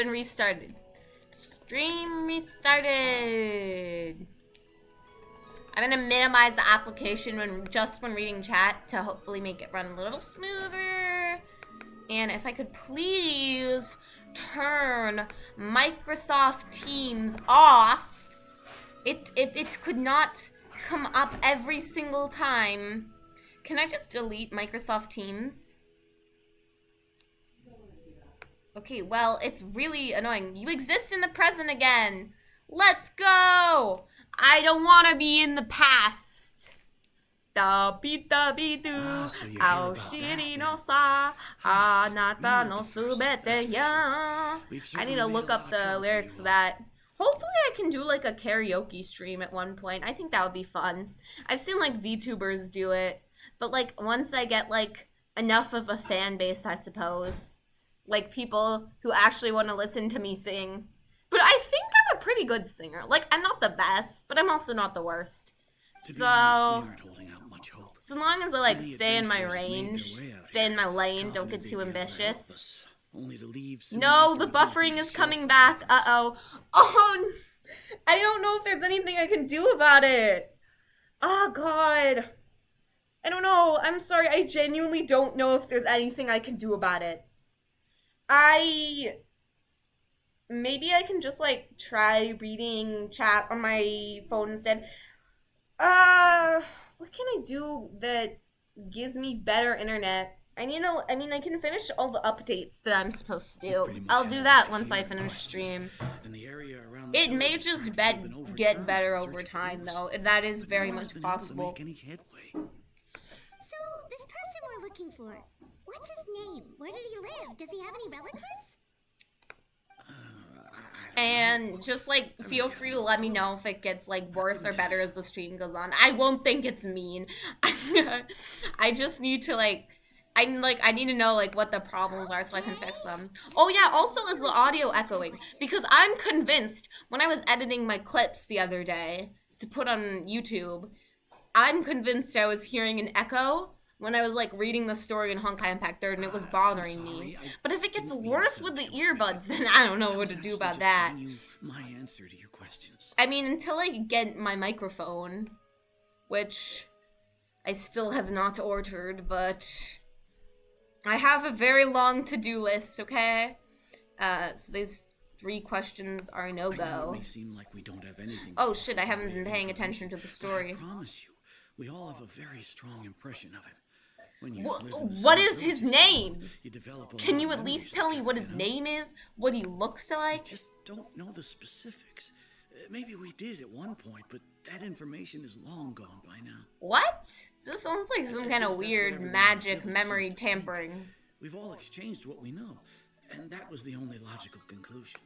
been restarted. Stream restarted. I'm gonna minimize the application when reading chat to hopefully make it run a little smoother. And if I could please turn Microsoft Teams off. If it could not come up every single time. Can I just delete Microsoft Teams? Okay, well, it's really annoying. You exist in the present again. Let's go! I don't want to be in the past. Da-bi-da-bi-do. Ao shiri no sa. Anata no subete ya. I need to look up the lyrics of that. Hopefully I can do like a karaoke stream at one point. I think that would be fun. I've seen like VTubers do it. But like once I get like enough of a fan base, I suppose. Like people who actually want to listen to me sing. But I think I'm a pretty good singer. Like, I'm not the best, but I'm also not the worst. So long as I, like, stay in my range, stay in my lane, don't get too ambitious. No, the buffering is coming back. Uh-oh. Oh, I don't know if there's anything I can do about it. Oh, God. I don't know. I'm sorry. I genuinely don't know if there's anything I can do about it. Maybe I can just, like, try reading chat on my phone instead. What can I do that gives me better internet? I mean, I can finish all the updates that I'm supposed to do. I'll do that once I finish stream. It may just get better over time, though. That is very much possible. So, this person we're looking for, what's his name? Where did he live? Does he have any relatives? And just, like, feel free to let me know if it gets, like, worse or better as the stream goes on. I won't think it's mean. I just need to, like, I need to know, like, what the problems are so I can fix them. Oh, yeah, also is the audio echoing? Because I'm convinced when I was editing my clips the other day to put on YouTube, I'm convinced I was hearing an echo when I was, like, reading the story in Honkai Impact 3rd, and it was bothering me. But if it gets worse with the earbuds, then I don't know what to do about that. I mean, until I get my microphone, which I still have not ordered, but I have a very long to-do list, okay? So these 3 questions are no-go. Oh, shit, I haven't been paying attention to the story. I promise you, we all have a very strong impression of it. What is his name? Can you at least tell me what his name is? What he looks like? I just don't know the specifics. Maybe we did at one point, but that information is long gone by now. What? This sounds like some kind of weird magic memory tampering. We've all exchanged what we know, and that was the only logical conclusion.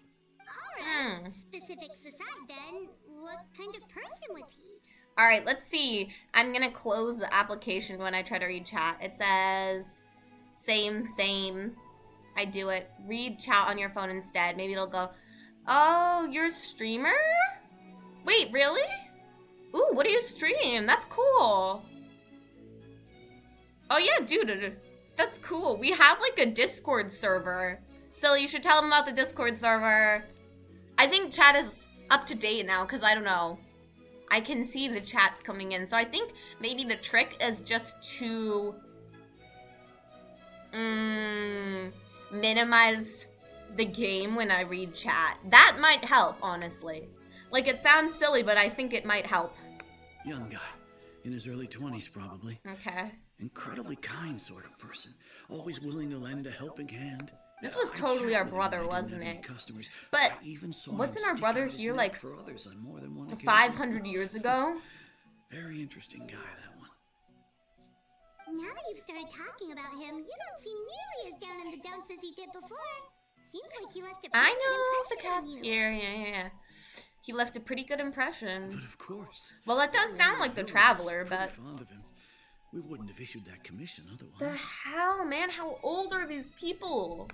Alright, specifics aside then, what kind of person was he? Alright, let's see. I'm gonna close the application when I try to read chat. It says, same. I do it. Read chat on your phone instead. Maybe it'll go, oh, you're a streamer? Wait, really? Ooh, what do you stream? That's cool. Oh yeah, dude, that's cool. We have like a Discord server. So you should tell them about the Discord server. I think chat is up to date now, because I don't know. I can see the chats coming in. So I think maybe the trick is just to minimize the game when I read chat. That might help, honestly. Like, it sounds silly, but I think it might help. Young guy. In his early 20s, probably. Okay. Incredibly kind sort of person. Always willing to lend a helping hand. This was totally our brother, wasn't it? But wasn't our brother here like 500 years ago? Very interesting guy, that one. Now that you've started talking about him, you don't seem nearly as down in the dumps as you did before. Seems like he left a pretty good impression on you. Here, yeah. He left a pretty good impression. But of course. Well, that does sound like the Traveler, but fond of him. We wouldn't have issued that commission otherwise. The hell, man? How old are these people?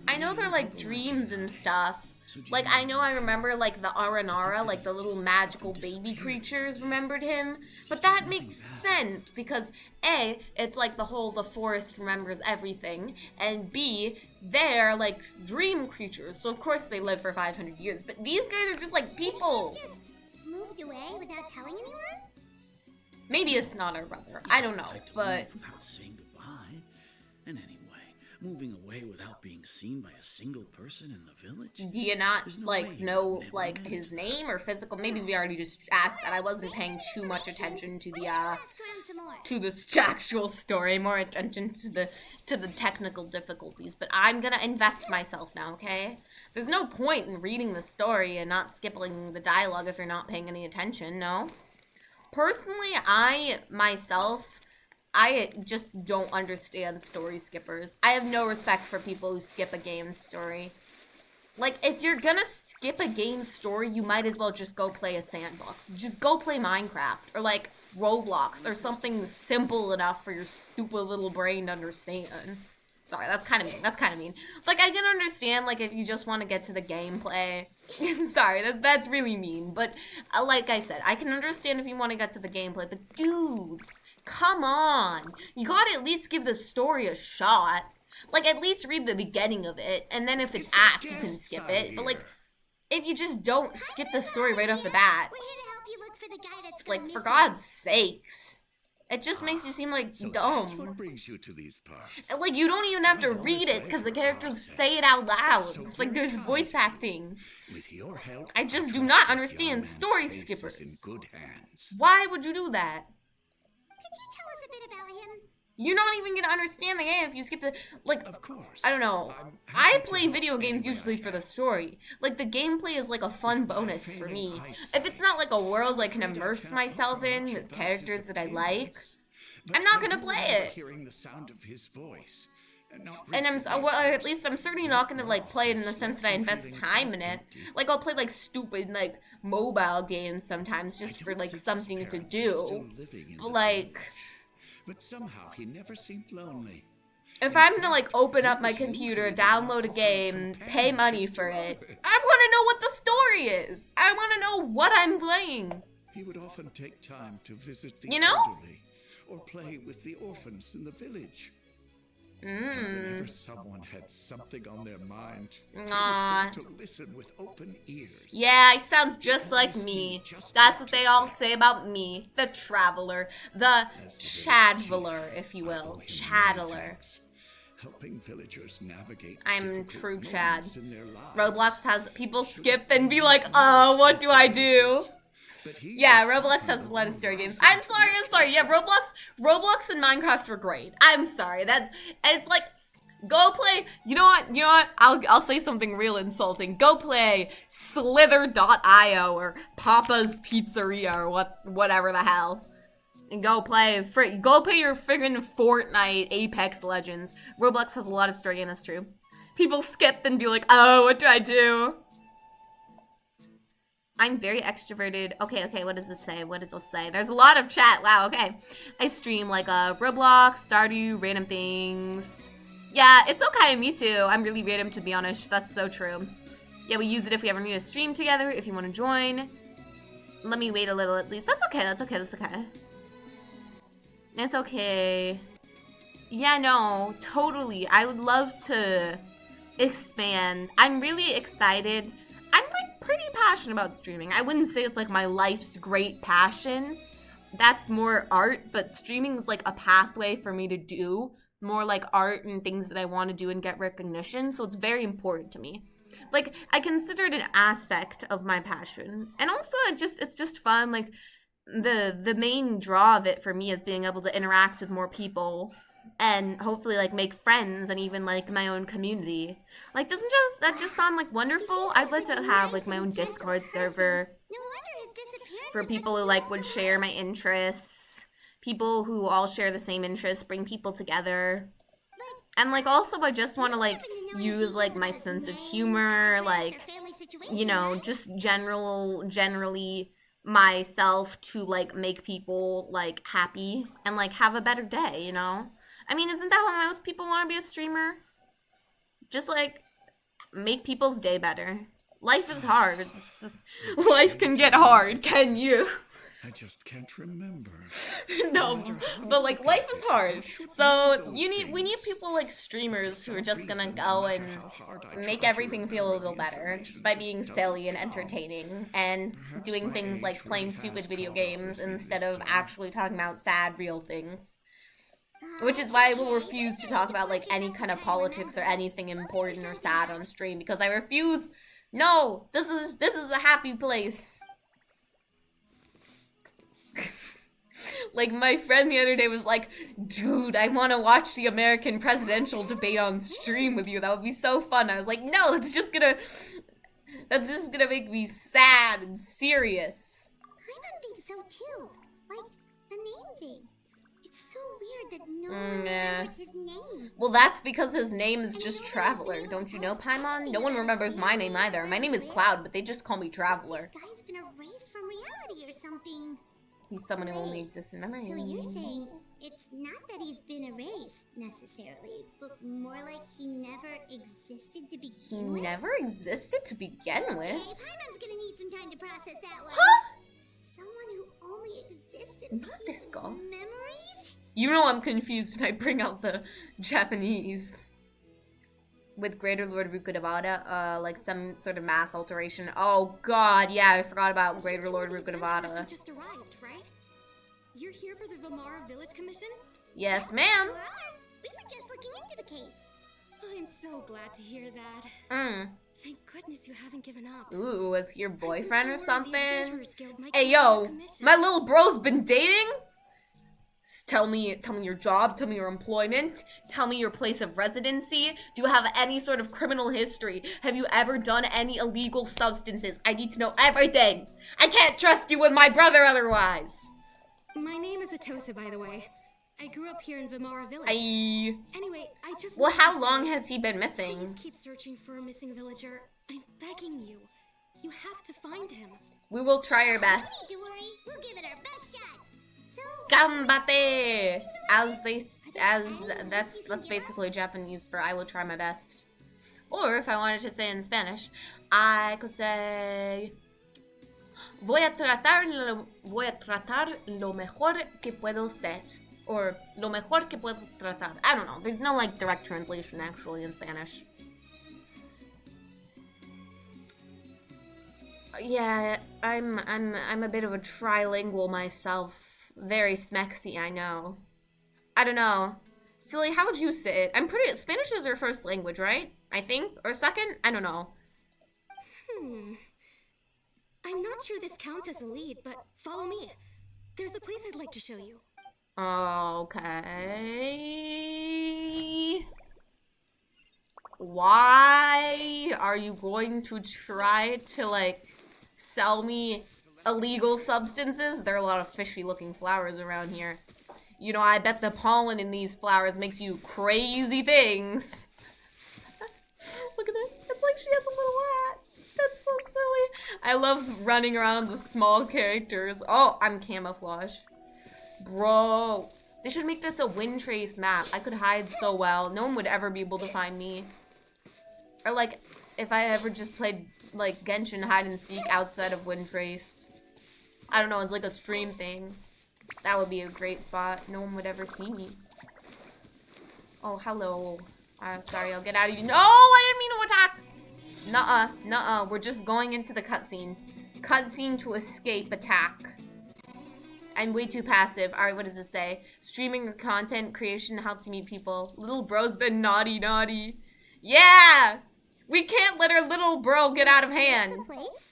I know they're like dreams and stuff, Like, I know I remember, like, the Aranara, like, the little magical baby creatures remembered him, but that makes sense, because A, it's like the forest remembers everything, and B, they're, like, dream creatures, so of course they live for 500 years, but these guys are just, like, people. He just moved away without telling anyone? Maybe it's not our brother, I don't know, but... Without saying goodbye. And anyway, moving away without being seen by a single person in the village? Do you not, There's no like, way know, you've never like, met his him. name or physical? Maybe we already just asked that. I wasn't paying too much attention to the, Ask around some more. to the actual story, more attention to the technical difficulties, but I'm gonna invest myself now, okay? There's no point in reading the story and not skipping the dialogue if you're not paying any attention, no? Personally, I just don't understand story skippers. I have no respect for people who skip a game story. Like, if you're gonna skip a game story, you might as well just go play a sandbox. Just go play Minecraft, or like, Roblox, or something simple enough for your stupid little brain to understand. Sorry, that's kind of mean. Like, I can understand, like, if you just want to get to the gameplay. Sorry, that's really mean. But, like I said, I can understand if you want to get to the gameplay. But, dude, come on. You gotta at least give the story a shot. Like, at least read the beginning of it. And then if it's ass, you can skip it. But, like, if you just don't skip the story right off the bat. We're here to help you look for the guy that's Like, gone for missing. God's sakes. It just makes you seem like So dumb. that's what brings you to these parts. And, like, you don't even have to read it because the characters say it out loud. Like, there's voice acting. With your help, I just do trust not that understand young man's story face is skippers. in good hands. Why would you do that? Could you tell us a bit about him? You're not even gonna understand the game if you skip the, like, Of course. I don't know. I'm I happy to play help video games any way usually I for the can. story. Like, the gameplay is like a fun With my bonus for failing me. eyesight, If it's not like a world I can I'm afraid I immerse can't myself offer in much with about characters his that I like, appearance. But I'm not I gonna do play remember it. Hearing the sound of his voice. Not And recently, well, of at course. least I'm certainly not gonna, like, play it in the sense that I invest time in it. Like, I'll play, like, stupid, like, mobile games sometimes I just don't for, like, think his something to parents are do. still living in But, the like, village. But somehow he never seemed lonely. if I'm gonna, like, open up my computer, download a game, pay money for it, I wanna know what the story is! I wanna know what I'm playing! He would often take time to visit the You know? elderly or play with the orphans in the village. And whenever someone had something on their mind, he was Aw. there to listen with open ears. Yeah, he sounds just like me. That's what they all say about me. The traveler. The chadveler, if you will. Chaddler. Helping villagers navigate I'm difficult true Chad. moments in their lives. Roblox has people skip and be like, oh, what do I do? But he Yeah, was Roblox has a lot of story games. I'm sorry. Yeah, Roblox and Minecraft were great. I'm sorry. It's like, go play, you know what? I'll say something real insulting. Go play Slither.io or Papa's Pizzeria or whatever the hell. And go play your friggin' Fortnite, Apex Legends. Roblox has a lot of story games, that's true. People skip and be like, oh, what do I do? I'm very extroverted. Okay, what does this say? What does this say? There's a lot of chat. Wow, okay. I stream like Roblox, Stardew, random things. Yeah, it's okay, me too. I'm really random, to be honest. That's so true. Yeah, we use it if we ever need to stream together, if you want to join. Let me wait a little at least. That's okay. It's okay. Yeah, no, totally. I would love to expand. I'm really excited. I'm like pretty passionate about streaming. I wouldn't say it's like my life's great passion. That's more art, but streaming is like a pathway for me to do more like art and things that I want to do and get recognition. So it's very important to me. Like, I consider it an aspect of my passion. And also it's just fun. Like, the main draw of it for me is being able to interact with more people and hopefully like make friends and even like my own community. Like, that just sound like wonderful? I'd like to have like my own Discord server No wonder his disappearance for people who like would share my interests, people who all share the same interests, bring people together. And like also I just want to like use like my sense of humor, like, you know, just generally myself to like make people like happy and like have a better day, you know? I mean, isn't that how most people want to be a streamer? Just like make people's day better. Life is hard. It's just, life can get hard, can you? I just can't remember. No, but like life is hard. So we need people like streamers who are just gonna go and make everything feel a little better just by being silly and entertaining and doing things like playing stupid video games instead of actually talking about sad real things. Which is why I will refuse to talk about like any kind of politics or anything important or sad on stream, because I refuse. No, this is a happy place. Like, my friend the other day was like, dude, I want to watch the American presidential debate on stream with you. That would be so fun. I was like, no, that's just gonna make me sad and serious. I don't think so too. Like, the name thing. It's so weird that no one remembers his name. Well, that's because his name is just Traveler. Don't you know, Paimon? No one remembers my name either. My name is Cloud, but they just call me Traveler. This guy's been erased from reality or something. He's someone who only exists in memory. So you're saying it's not that he's been erased, necessarily, but more like he never existed to begin with? He never existed to begin with? Okay, Paimon's gonna need some time to process that one. Huh? Someone who only exists in Not this guy. memories? You know I'm confused when I bring out the Japanese. With Greater Lord Rukudavada, like some sort of mass alteration. Oh god, yeah, I forgot about Greater Lord Rukudavada. You just arrived, right? You're here for the Vamara Village Commission? Yes, ma'am. We were just looking into the case. I'm so glad to hear that. Thank goodness you haven't given up. Ooh, was he your boyfriend or The something? Adventurers Guild might Hey, be yo, the commission. my little bro's been dating? Tell me your job, tell me your employment, tell me your place of residency. Do you have any sort of criminal history? Have you ever done any illegal substances? I need to know everything. I can't trust you with my brother otherwise. My name is Atosa, by the way. I grew up here in Vamara Village. Anyway, I just Well, wanted how to long say, has he been missing? please keep searching for a missing villager. I'm begging you. You have to find him. We will try our best. Don't need to worry. We'll give it our best shot. So, Gambate! That's basically Japanese for I will try my best. Or if I wanted to say in Spanish, I could say voy a tratar lo mejor que puedo ser. Or lo mejor que puedo tratar. I don't know. There's no like direct translation actually in Spanish. Yeah, I'm a bit of a trilingual myself. Very smexy, I know. I don't know. Silly, how would you say it? Spanish is your first language, right? I think? Or second? I don't know. I'm not sure this counts as a lead, but follow me. There's a place I'd like to show you. Okay. Why are you going to try to, like, sell me illegal substances? There are a lot of fishy-looking flowers around here. You know, I bet the pollen in these flowers makes you crazy things. Look at this. It's like she has a little hat. That's so silly. I love running around with small characters. Oh, I'm camouflage. Bro. They should make this a wind trace map. I could hide so well. No one would ever be able to find me. Or like, if I ever just played like Genshin hide and seek outside of wind trace. I don't know, it's like a stream thing. That would be a great spot. No one would ever see me. Oh, hello. Sorry, I'll get out of you. No, I didn't mean to attack. Nuh-uh. We're just going into the cutscene. Cutscene to escape attack. I'm way too passive. Alright, what does it say? Streaming or content creation helps meet people. Little bro's been naughty. Yeah! We can't let our little bro get out of hand. the place?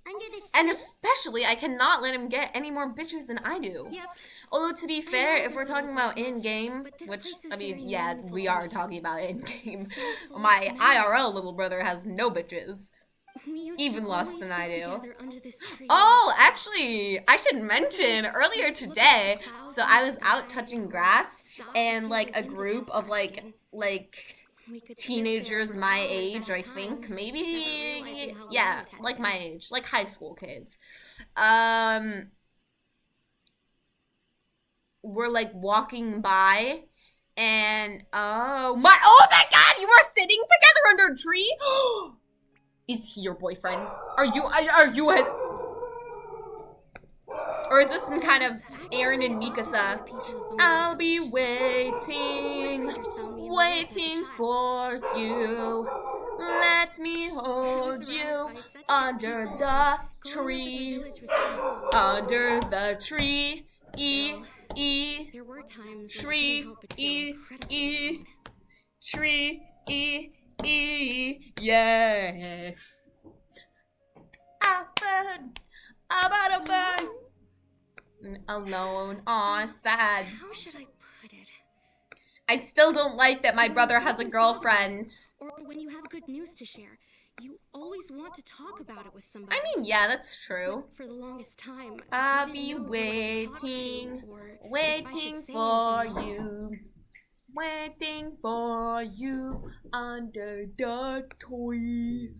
Under this And tree? especially, I cannot let him get any more bitches than I do. Yep. Although, to be fair, know if we're this talking doesn't about look like much, in-game, but this which, place is I mean, very yeah, meaningful we to are me. talking about in-game. So full of My memories. IRL little brother has no bitches. We used Even to less always than sit I do. together under this tree. Oh, actually, I should mention, earlier today, so I was out touching grass, and, like, a group of, like, We could sit teenagers there for my hours age, at a I time, think, never maybe, realizing how yeah, long it had like been. my age, like high school kids. We're like walking by, and oh my god, you are sitting together under a tree? Is he your boyfriend? Are you a... Or is this some kind of Aaron and Mikasa? I'll be waiting for you. Let me hold you under the tree. Under the tree. There were times Tree. Tree. Yeah. About a bird. Alone, aw, sad. How should I put it? I still don't like that my brother has a girlfriend. Or when you have good news to share, you always want to talk about it with somebody. I mean, yeah, that's true. But for the longest time, I'll be waiting for you. Waiting for you under the tree.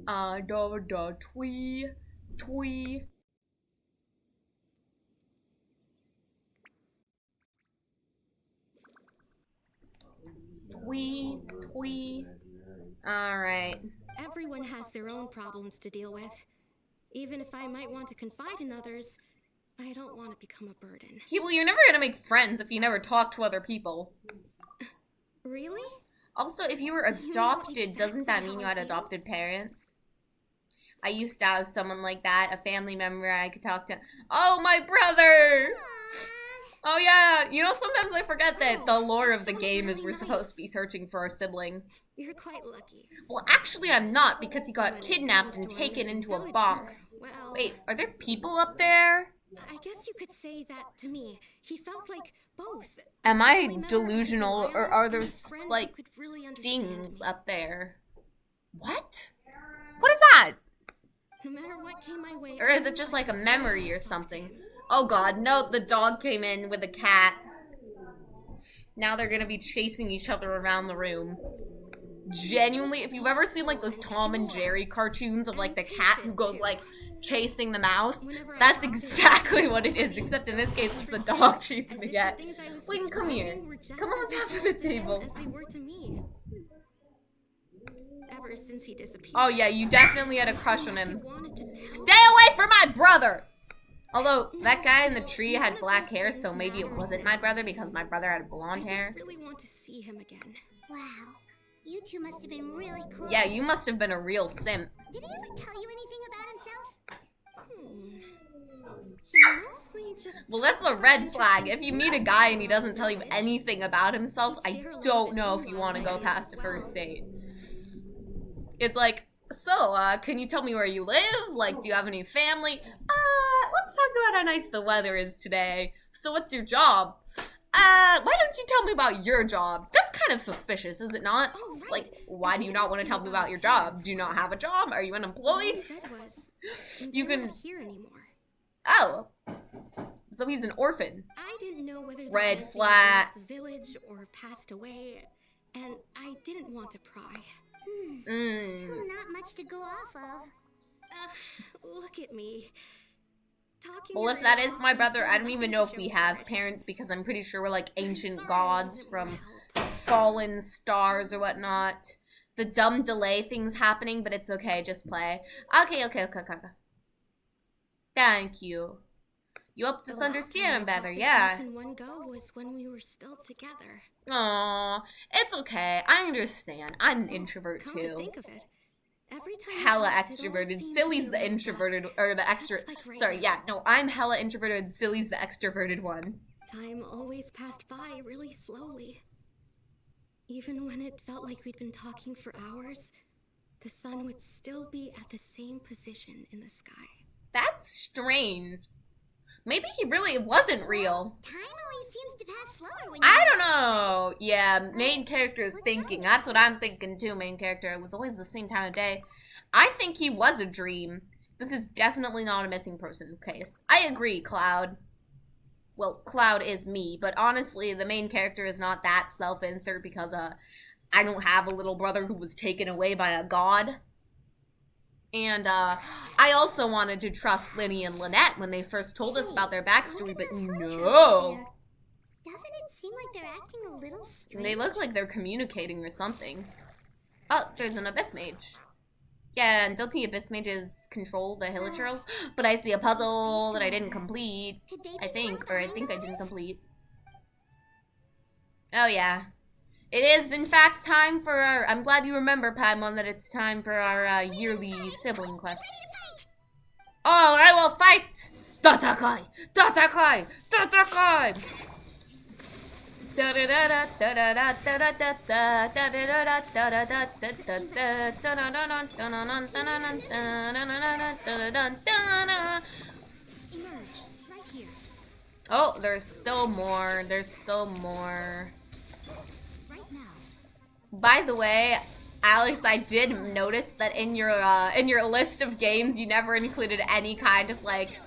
Under the tree. Twee. Alright. Everyone has their own problems to deal with. Even if I might want to confide in others, I don't want to become a burden. Well, you're never gonna make friends if you never talk to other people. Really? Also, if you were adopted, doesn't that mean you had adopted parents? I used to have someone like that, a family member I could talk to. Oh, my brother! Oh yeah, you know, sometimes I forget that the lore of the game is we're supposed to be searching for our sibling. You're quite lucky. Well, actually I'm not, because he got kidnapped and taken into a box. Wait, are there people up there? I guess you could say that to me. He felt like both. Am I delusional, or are there, like, really things up there? What? What is that? No matter what came my way, or is it just like a memory or something? Oh god, no, the dog came in with a cat. Now they're gonna be chasing each other around the room. Genuinely, if you've ever seen like those Tom and Jerry cartoons of like the cat who goes like chasing the mouse, that's exactly what it is, except in this case it's the dog chasing the cat. Wait, come here. Come on top of the table. Ever since he disappeared. Oh yeah, you definitely had a crush on him. Stay away from my brother! Although, that guy in the tree had black hair, so maybe it wasn't my brother because my brother had blonde hair. I just really want to see him again. Wow. You two must have been really close. Yeah, you must have been a real simp. Did he ever tell you anything about himself? He mostly just well, that's a red flag. If you meet a guy and he doesn't tell you anything about himself, I don't know if you want to go past a first date. It's like, so, can you tell me where you live? Like, do you have any family? Let's talk about how nice the weather is today. So what's your job? Why don't you tell me about your job? That's kind of suspicious, is it not? Oh, right. Like, why do you not want to tell me about your job? Do you not have a job? Are you unemployed? You can... not here anymore. Oh. So he's an orphan. I didn't know whether red flag. The village or passed away, and I didn't want to pry. Still not much to go off of. Look at me. Well, if that is my brother, I don't even know if we have parents because I'm pretty sure we're like ancient gods from fallen stars or whatnot. The dumb delay thing's happening, but it's okay, just play. Okay. Thank you. You helped us understand him better, yeah. One go was when we were still together. Aw, it's okay. I understand. I'm an introvert Come too. to think of it, every time Hella extroverted. Silly's the introverted, or the extra. Sorry, yeah, no, I'm hella introverted. Silly's the extroverted one. Time always passed by really slowly. Even when it felt like we'd been talking for hours, the sun would still be at the same position in the sky. That's strange. Maybe he really wasn't real. Time always seems to pass slower when I don't know. Yeah, main character is thinking. That's what I'm thinking too, main character. It was always the same time of day. I think he was a dream. This is definitely not a missing person case. I agree, Cloud. Well, Cloud is me, but honestly, the main character is not that self-insert because I don't have a little brother who was taken away by a god. And, I also wanted to trust Linny and Lynette when they first told us about their backstory, but no. Doesn't it seem like they're acting a little strange? They look like they're communicating or something. Oh, there's an Abyss Mage. Yeah, and don't the Abyss Mages control the Hilichurls? But I see a puzzle that I didn't complete. I think I didn't complete. Oh yeah. It is, in fact, time for our... I'm glad you remember, Paimon, that it's time for our yearly sibling quest. Oh, I will fight! Datakai! Datakai! Datakai! Oh, there's still more. There's still more. By the way, Alex, I did notice that in your list of games, you never included any kind of like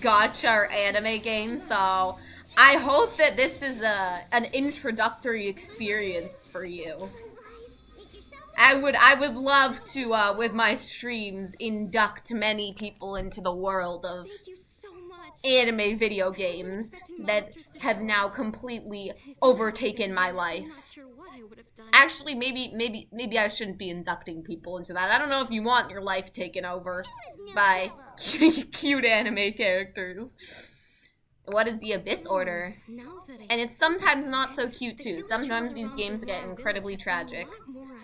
gacha or anime game. So I hope that this is an introductory experience for you. I would love to with my streams induct many people into the world of anime video games that have now completely overtaken my life. Actually, maybe I shouldn't be inducting people into that. I don't know if you want your life taken over by cute anime characters. What is the Abyss Order? And it's sometimes not so cute too. Sometimes these games get incredibly tragic.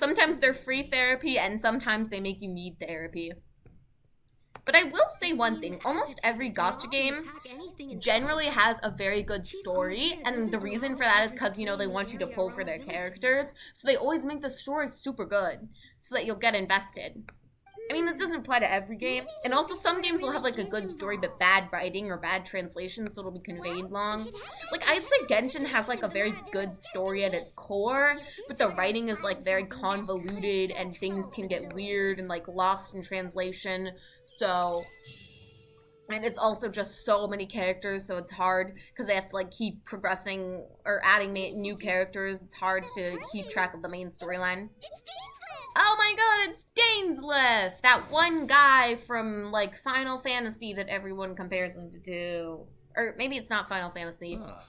Sometimes they're free therapy, and sometimes they make you need therapy. But I will say one thing, almost every gacha game generally has a very good story, and the reason for that is because, you know, they want you to pull for their characters, so they always make the story super good, so that you'll get invested. I mean, this doesn't apply to every game, and also some games will have, like, a good story, but bad writing or bad translation, so it'll be conveyed long. Like, I'd say Genshin has, like, a very good story at its core, but the writing is, like, very convoluted, and things can get weird and, like, lost in translation, so... And it's also just so many characters, so it's hard, because they have to, like, keep progressing, or adding new characters. It's hard to keep track of the main storyline. Oh my god, it's Dainsleif! That one guy from, like, Final Fantasy that everyone compares him to. Or maybe it's not Final Fantasy. Ah,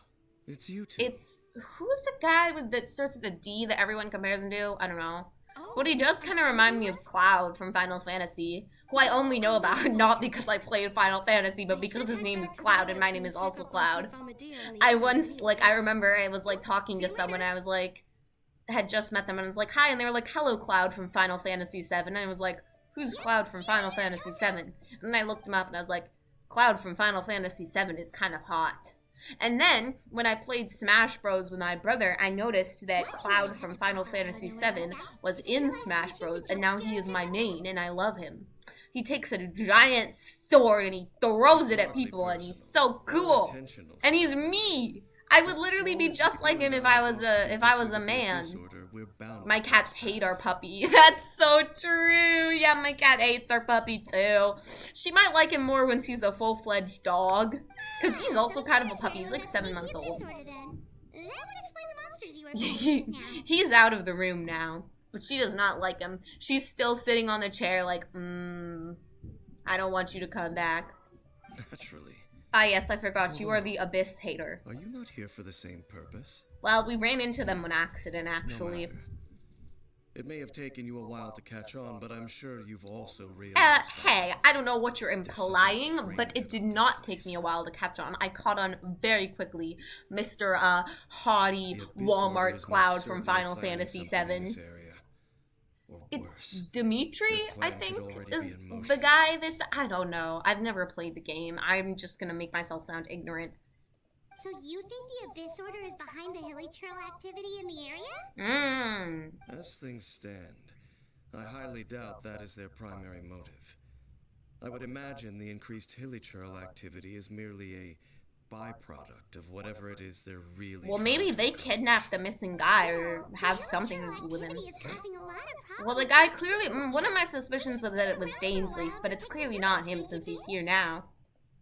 it's you two. It's... Who's the guy that starts with a D that everyone compares him to? I don't know. But he does kind of remind me of Cloud from Final Fantasy, who I only know about, not because I played Final Fantasy, but because his name is Cloud and my name is also Cloud. I remember I was, like, talking to someone, I was, like... had just met them and I was like, hi, and they were like, hello, Cloud from Final Fantasy VII, and I was like, who's Cloud from Final Fantasy VII? And then I looked him up and I was like, Cloud from Final Fantasy VII is kind of hot. And then, when I played Smash Bros. With my brother, I noticed that Cloud from Final Fantasy VII was in Smash Bros. And now he is my main, and I love him. He takes a giant sword and he throws it at people, and he's so cool. And he's me! I would literally be just like him if I was a man. My cats hate our puppy. That's so true. Yeah, my cat hates our puppy too. She might like him more when he's a full-fledged dog. Because he's also kind of a puppy. He's like 7 months old. He's out of the room now. But she does not like him. She's still sitting on the chair like, I don't want you to come back. Naturally. Ah, yes, I forgot. You are the Abyss hater. Are you not here for the same purpose? Well, we ran into them on accident, actually. No matter. It may have taken you a while to catch on, but I'm sure you've also realized hey, I don't know what you're implying, but it did not take me a while to catch on. I caught on very quickly, Mr. Haughty Walmart Cloud from Final Fantasy VII. It's Dimitri, I think, is the guy I don't know. I've never played the game. I'm just gonna make myself sound ignorant. So you think the Abyss Order is behind the Hilichurl activity in the area? As things stand, I highly doubt that is their primary motive. I would imagine the increased Hilichurl activity is merely a byproduct of whatever it is they're really... Well, maybe they kidnapped the missing guy or have something to do with him. Well, the guy clearly... one of my suspicions was that it was Dainsleif, but it's clearly not him since he's here now.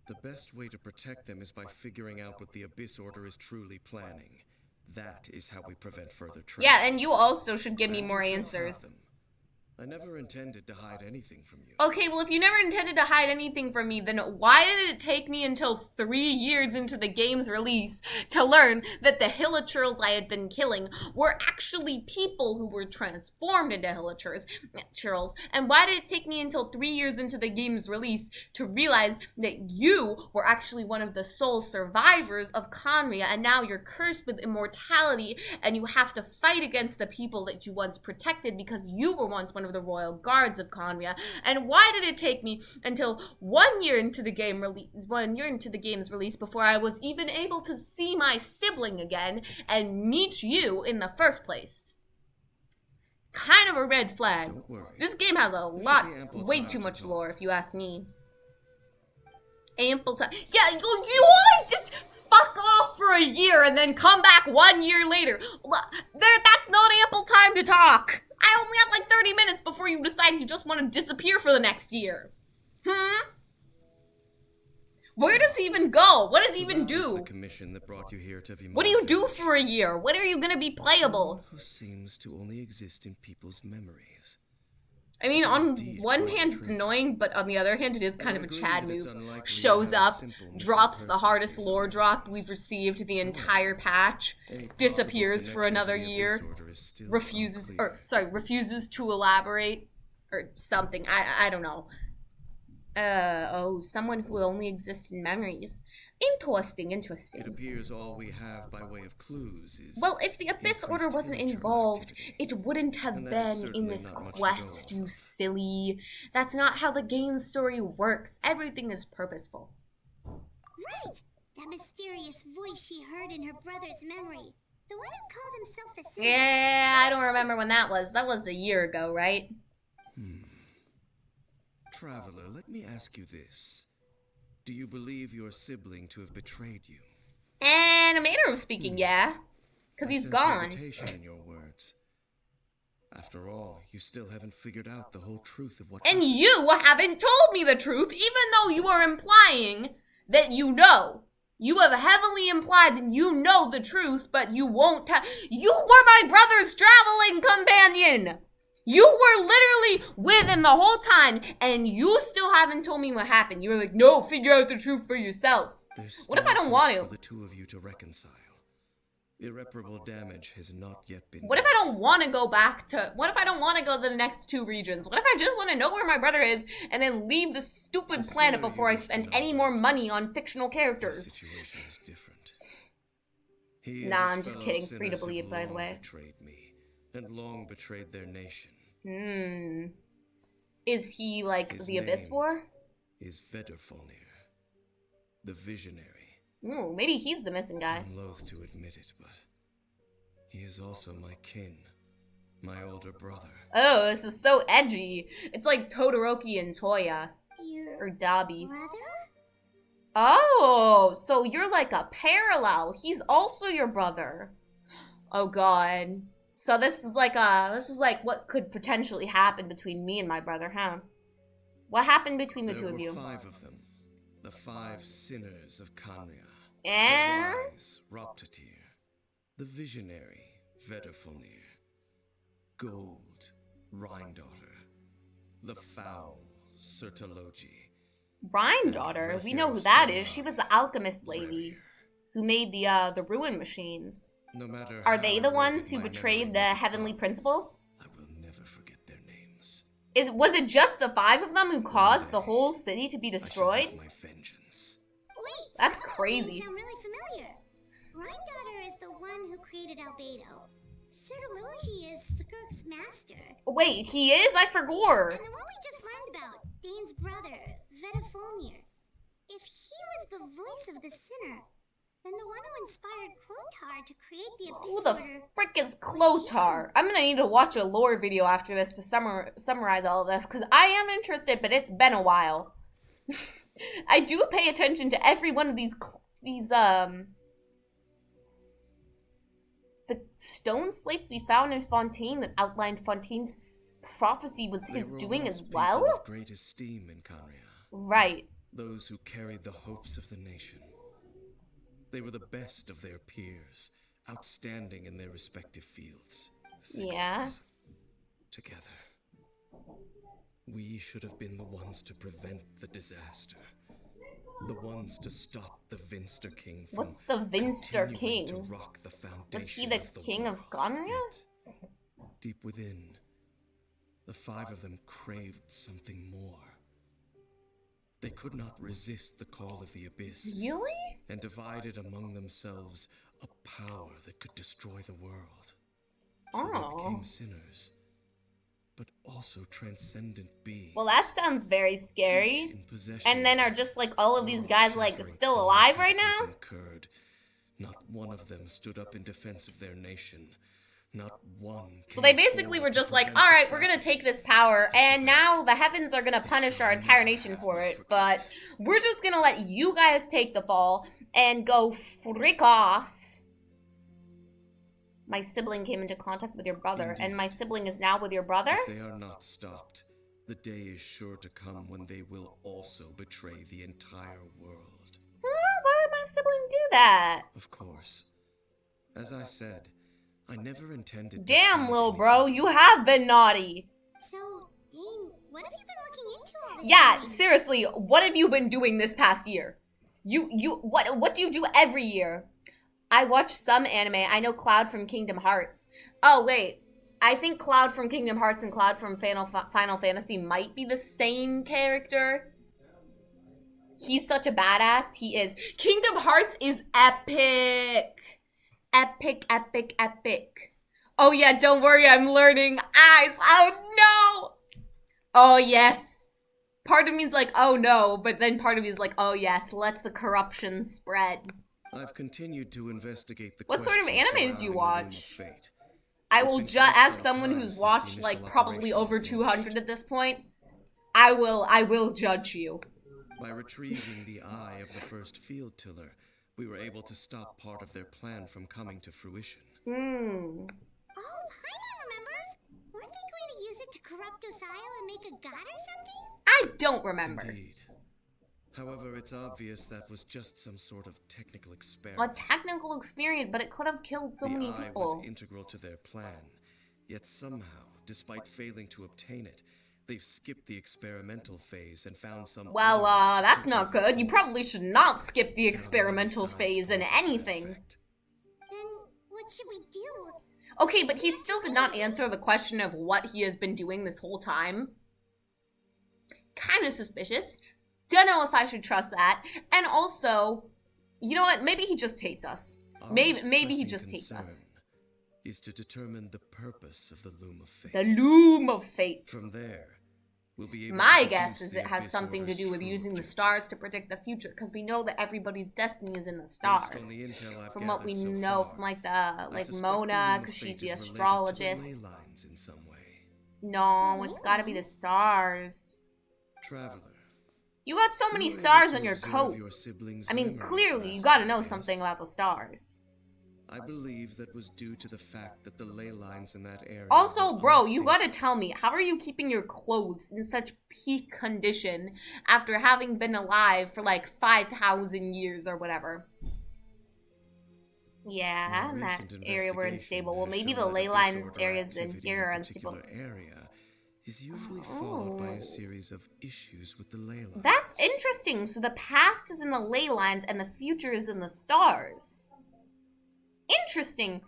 The best way to protect them is by figuring out what the Abyss Order is truly planning. That is how we prevent further trouble. Yeah, and you also should give me more answers. I never intended to hide anything from you. Okay, well, if you never intended to hide anything from me, then why did it take me until 3 years into the game's release to learn that the hilichurls I had been killing were actually people who were transformed into hilichurls? And why did it take me until 3 years into the game's release to realize that you were actually one of the sole survivors of Conria, and now you're cursed with immortality, and you have to fight against the people that you once protected because you were once one of the royal guards of Conria? And why did it take me until 1 year into the game's release before I was even able to see my sibling again and meet you in the first place? Kind of a red flag. Don't worry. This game has way too much lore, if you ask me. Ample time. Yeah, you always just fuck off for a year and then come back 1 year later. That's not ample time to talk. I only have like 30 minutes before you decide you just want to disappear for the next year. Where does he even go? What does he even do? The commission that brought you here to What do you do for a year? When are you gonna be playable? Who seems to only exist in people's memories. I mean, on one hand, it's annoying, but on the other hand, it is kind of a Chad move. Shows up, drops the hardest lore drop we've received the entire patch, disappears for another year, refuses to elaborate, or something. I don't know. Someone who only exists in memories. Interesting. It appears all we have by way of clues is... Well, if the Abyss Order wasn't involved, it wouldn't have been in this quest, you silly. That's not how the game's story works. Everything is purposeful. Right! That mysterious voice she heard in her brother's memory. The one who called himself a sinner. Yeah, I don't remember when that was. That was a year ago, right? Traveler, let me ask you this. Do you believe your sibling to have betrayed you? And a manner of speaking, yeah. Because he's gone. Hesitation in your words. After all, you still haven't figured out the whole truth of what And happened. you haven't told me the truth, even though you are implying that you know. You have heavily implied that you know the truth, but you won't tell. You were my brother's traveling companion! You were literally with him the whole time, and you still haven't told me what happened. You were like, no, figure out the truth for yourself. What if I don't want to? For the two of you to reconcile. Irreparable damage has not yet been What if I don't want to go back to... What if I don't want to go to the next 2 regions? What if I just want to know where my brother is and then leave the stupid planet before I spend any more money on fictional The characters? situation is different. Nah, I'm just kidding. Free to believe, by the way. Betrayed me, and long betrayed their nation. Is he like His the Abyss name War? Is Vedderfolnir, the visionary. Ooh, maybe he's the missing guy. I'm loath to admit it, but he is also my kin, my older brother. Oh, this is so edgy. It's like Todoroki and Toya. Or Dabi. Brother? Oh, so you're like a parallel. He's also your brother. Oh god. So this is like what could potentially happen between me and my brother, huh? What happened between the two of you? There were 5 of them. The 5 sinners of Kanya. And? The wise, Roptatir. The visionary, Vedderfolnir. Gold, Rhindaughter. The foul, Sertologi. Rhindaughter? We know who that is. She was the alchemist lady who made the ruin machines. No matter Are they the how ones who my betrayed the memory may heavenly become, principles? I will never forget their names. Was it just the 5 of them who caused the whole city to be I shall destroyed? have my vengeance. Wait, That's some of these crazy. sound really familiar. Rhindaughter is the one who created Albedo. Sertologi is Skirk's master. Wait, he is? I forgot. And the one we just learned about, Dane's brother, Vedderfolnir. If he was the voice of the sinner, then the one who inspired Clotar to create the Abyss Who the Order... frick is Clotar? I'm gonna need to watch a lore video after this to summarize all of this, because I am interested, but it's been a while. I do pay attention to every one of these the stone slates we found in Fontaine that outlined Fontaine's prophecy was his They were doing once as people well? of great esteem in Kanya. Right. Those who carried the hopes of the nation. They were the best of their peers, outstanding in their respective fields. Yeah. Together. We should have been the ones to prevent the disaster. The ones to stop the Vinster King from What's the Vinster continuing King? to rock the foundation Was he the of the king of world. Ganria? Yet, deep within, the 5 of them craved something more. They could not resist the call of the abyss, Really? and divided among themselves a power that could destroy the world. So they became sinners, but also transcendent beings. Well, that sounds very scary. Each in possession And then are of just like all of these guys like shattering still alive right powers now? incurred. Not one of them stood up in defense of their nation. Not one. So they came basically forward were to just like, prevent all right, the we're gonna tragedy. take this power, and now the Prevent. heavens are gonna They punish shall our entire never nation have for my it, but forgiveness. we're just gonna let you guys take the fall and go frick off. My sibling came into contact with your brother, and my Indeed. sibling is now with your brother? If they are not stopped, the day is sure to come when they will also betray the entire world. Why would my sibling do that? Of course. As I said, I never intended to Damn, hide little anything bro, from you have been naughty. So, Dane, what have you been looking into all this Yeah, time? seriously, what have you been doing this past year? What do you do every year? I watch some anime. I know Cloud from Kingdom Hearts. Oh, wait. I think Cloud from Kingdom Hearts and Cloud from Final Fantasy might be the same character. He's such a badass. He is. Kingdom Hearts is epic. Epic, epic, epic. Oh yeah, don't worry, I'm learning eyes. Oh no! Oh yes. Part of me is like, oh no, but then part of me is like, oh yes, let the corruption spread. I've continued to investigate the What sort of questions animes do you surrounding the Loom of watch? Fate. I It's will been judge, quite as some someone time who's since the watched like initial probably operation over was 200 launched. at this point. I will judge you. By retrieving the eye of the first field tiller, we were able to stop part of their plan from coming to fruition. Oh, Paimon remembers. Weren't they going to use it to corrupt Osial and make a god or something? I don't remember. Indeed. However, it's obvious that was just some sort of technical A experiment. technical experience, but it could have killed so The many eye people. was integral to their plan, yet somehow, despite failing to obtain it, they've skipped the experimental phase and found some Well, other way to that's take not over good. You forward. probably should not skip the There are many experimental sides phase to in logic to that anything. effect. Then, what should we do? Okay, but he still did not answer the question of what he has been doing this whole time. Kind of suspicious. Don't know if I should trust that. And also, you know what? Maybe he just hates us. Our Maybe most he pressing just hates us. concern is to determine the purpose of the Loom of Fate. The Loom of Fate. From there, we'll be able My to guess deduce is the it has Abyss something to Order's do with true using the objective. stars to predict the future, because we know that everybody's destiny is in the Based stars. on the intel I've From what we gathered so know far, from like I like suspect Mona, the Loom of because Fate she's the is related to astrologist. ley lines in some way. No, it's gotta be the stars. Traveler, You got so many you were able stars to on your observe coat. your siblings' I mean, memories clearly you last gotta night, know yes? something about the stars. I believe that was due to the fact that the ley lines in that area. Also, were bro, you unstable. gotta tell me, how are you keeping your clothes in such peak condition after having been alive for like 5,000 years or whatever? Yeah, More in that recent area we're investigation unstable. Well, has maybe shown the that ley a lines disorder areas in activity here a are unstable. particular area is usually followed by Oh. a series of issues with the ley lines. That's interesting. So the past is in the ley lines and the future is in the stars. Interesting.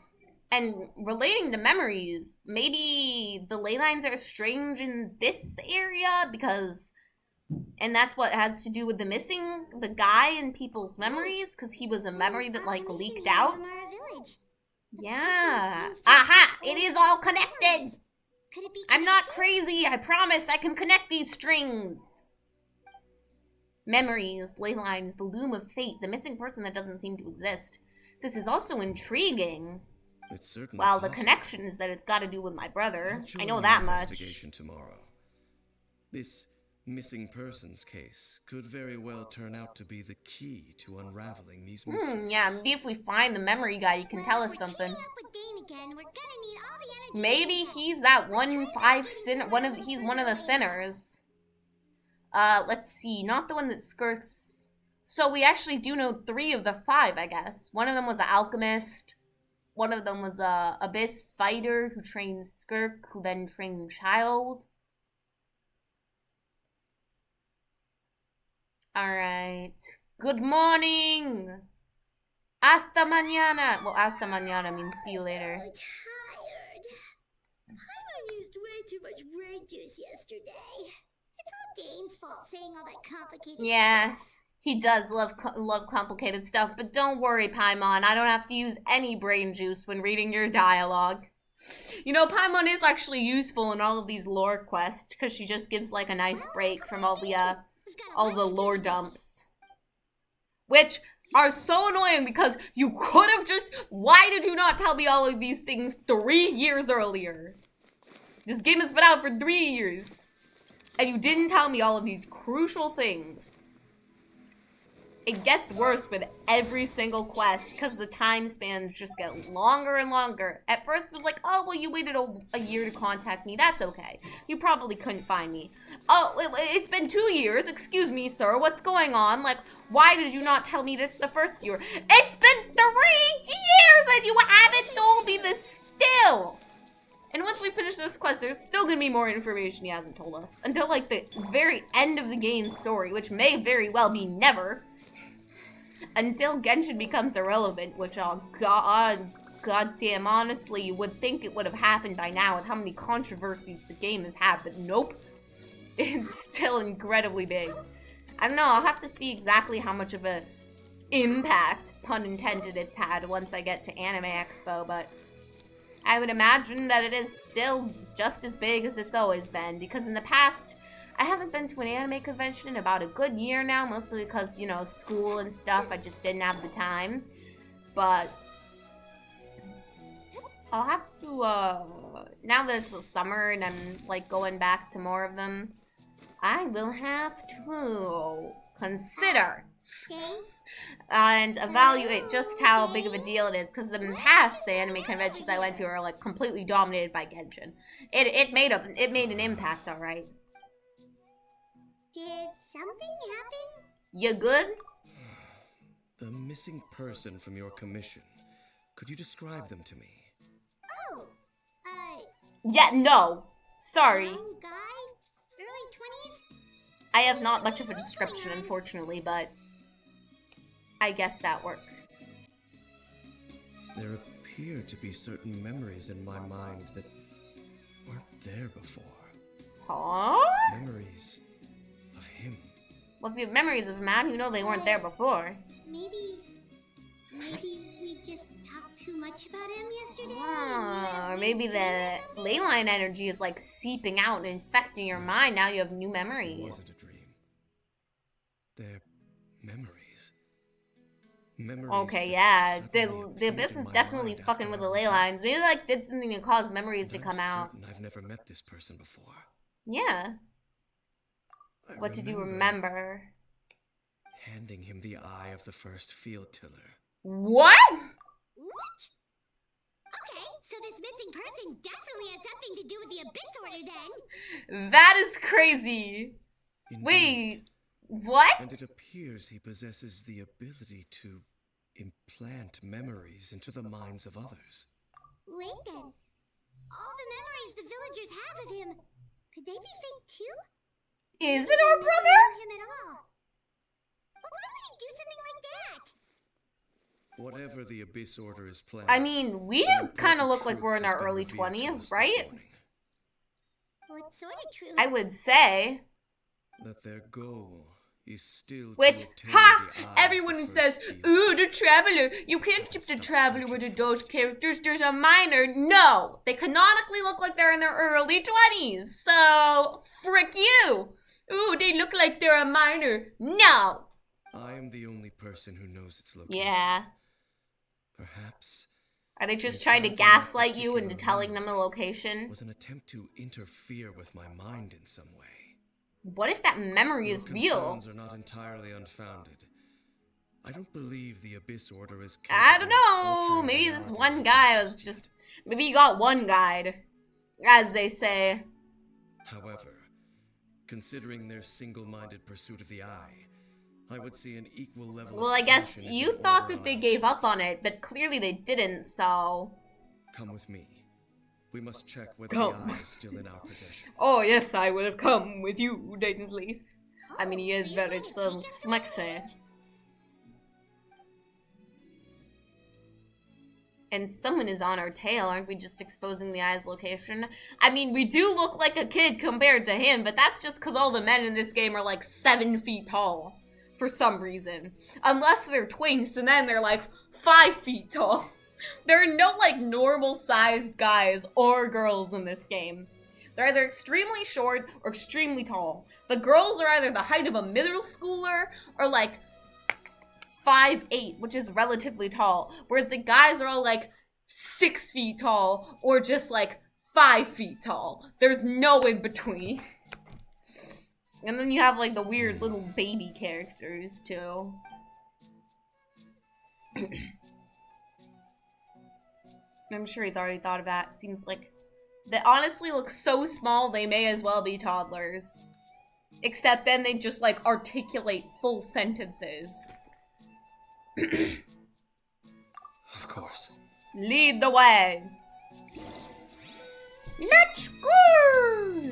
And relating to memories, maybe the ley lines are strange in this area because, and that's what has to do with the guy in people's memories, because he was a memory that like leaked out. From our village. Yeah. seems to Aha! be It is all connected! Could it be I'm not connected? crazy, I promise I can connect these strings. Memories, ley lines, the loom of fate, the missing person that doesn't seem to exist. This is also intriguing. It's certainly Well, the possible. connection is that it's got to do with my brother. I'll join I know your that much. investigation tomorrow. This missing persons case could very well turn out to be the key to unraveling these mysteries. Yeah, maybe if we find the memory guy, you can tell us If we're something. teaming up with Dane again, we're gonna need all the energy. Maybe we can he's that get. Let's try 1-5 finding sinner. someone a He's little one of the further away. sinners. Let's see. Not the one that skirks. So we actually do know 3 of the 5, I guess. One of them was an alchemist. One of them was a abyss fighter who trained Skirk, who then trained Child. Alright. Good morning! Hasta mañana! Well, hasta mañana means see you later. So tired. I used way too much brain juice yesterday. It's all Dane's fault saying all that complicated Yeah, stuff. he does love complicated stuff, but don't worry, Paimon. I don't have to use any brain juice when reading your dialogue. You know, Paimon is actually useful in all of these lore quests, because she just gives, like, a nice break from all the lore dumps. Which are so annoying because you could have just... Why did you not tell me all of these things 3 years earlier? This game has been out for 3 years. And you didn't tell me all of these crucial things. It gets worse with every single quest because the time spans just get longer and longer. At first it was like, oh, well, you waited a year to contact me. That's okay. You probably couldn't find me. Oh, it's been 2 years. Excuse me, sir. What's going on? Like, why did you not tell me this the first year? It's been 3 years and you haven't told me this still. And once we finish this quest, there's still gonna be more information he hasn't told us. Until, like, the very end of the game's story, which may very well be never. Until Genshin becomes irrelevant, which, oh goddamn, honestly, you would think it would have happened by now with how many controversies the game has had, but nope. It's still incredibly big. I don't know, I'll have to see exactly how much of a impact, pun intended, it's had once I get to Anime Expo, but I would imagine that it is still just as big as it's always been, because in the past, I haven't been to an anime convention in about a good year now, mostly because, you know, school and stuff, I just didn't have the time. But I'll have to, now that it's the summer and I'm, like, going back to more of them, I will have to consider and evaluate just how big of a deal it is, because in the past, the anime conventions I went to are, like, completely dominated by Genshin. It made an impact, alright. Did something happen? You good? The missing person from your commission. Could you describe them to me? Oh, Yeah, no. Sorry. young guy? Early 20s? I have not much of a description, unfortunately, but I guess that works. There appear to be certain memories in my mind that weren't there before. Huh? Memories of him. Well, if you have memories of a man, you know they weren't there before. Maybe we just talked too much about him yesterday. Or maybe the ley line energy is like seeping out and infecting your mind. Now you have new It memories. wasn't a dream. They're memories. Memories. Okay, that yeah. suddenly The appeared Abyss in is my definitely mind fucking after with I the ley woke. lines. Maybe like did something to cause memories to And come I'm out. certain I've never met this person before. Yeah. I What did you remember? Handing him the eye of the first field tiller. What? What? Okay, so this missing person definitely has something to do with the Abyss Order then. That is crazy. Indeed. Wait, what? And it appears he possesses the ability to implant memories into the minds of others. Wait then. All the memories the villagers have of him, could they be fake too? Is Maybe it our they never brother? knew him at all. But why would he do something like that? Whatever the Abyss Order is planning. I mean, we an kind of important look like truth we're in has our been early revealed to us 20s, this right? morning. What sort of truth? I would say. That their goal is still Which, to obtain ha! the eye of Everyone the who first says, field ooh, the tiller. Traveler. You can't keep the Traveler with adult characters. There's a minor. No! They canonically look like they're in their early 20s. So, frick you! Ooh, they look like they're a minor. No! I am the only person who knows its location. Yeah. Perhaps Are they just They trying to planted that gaslight you into particular telling them the memory location? was an attempt to interfere with my mind in some way. What if that memory Your is real? concerns are not entirely unfounded. I don't believe the Abyss Order is I don't capable of know. altering Maybe this reality one like guy that. was just. Maybe he got one guide. As they say. However, considering their single-minded pursuit of the eye, I would see an equal level Well, of I guess caution as you an thought order that on they our gave up part. on it, but clearly they didn't, so. Come with me. We must check whether Come. the eye is still in our possession. Oh, yes, I will come with you, Dainsleaf. I mean, he is very little smexy. And someone is on our tail. Aren't we just exposing the eye's location? I mean, we do look like a kid compared to him, but that's just because all the men in this game are like 7 feet tall. For some reason. Unless they're twinks, and then they're like 5 feet tall. There are no like normal sized guys or girls in this game. They're either extremely short or extremely tall. The girls are either the height of a middle schooler or like 5'8", which is relatively tall. Whereas the guys are all like 6 feet tall or just like 5 feet tall. There's no in between. And then you have like the weird little baby characters too. I'm sure he's already thought of that. Seems like they honestly look so small they may as well be toddlers. Except then they just like articulate full sentences. Of course. Lead the way. Let's go!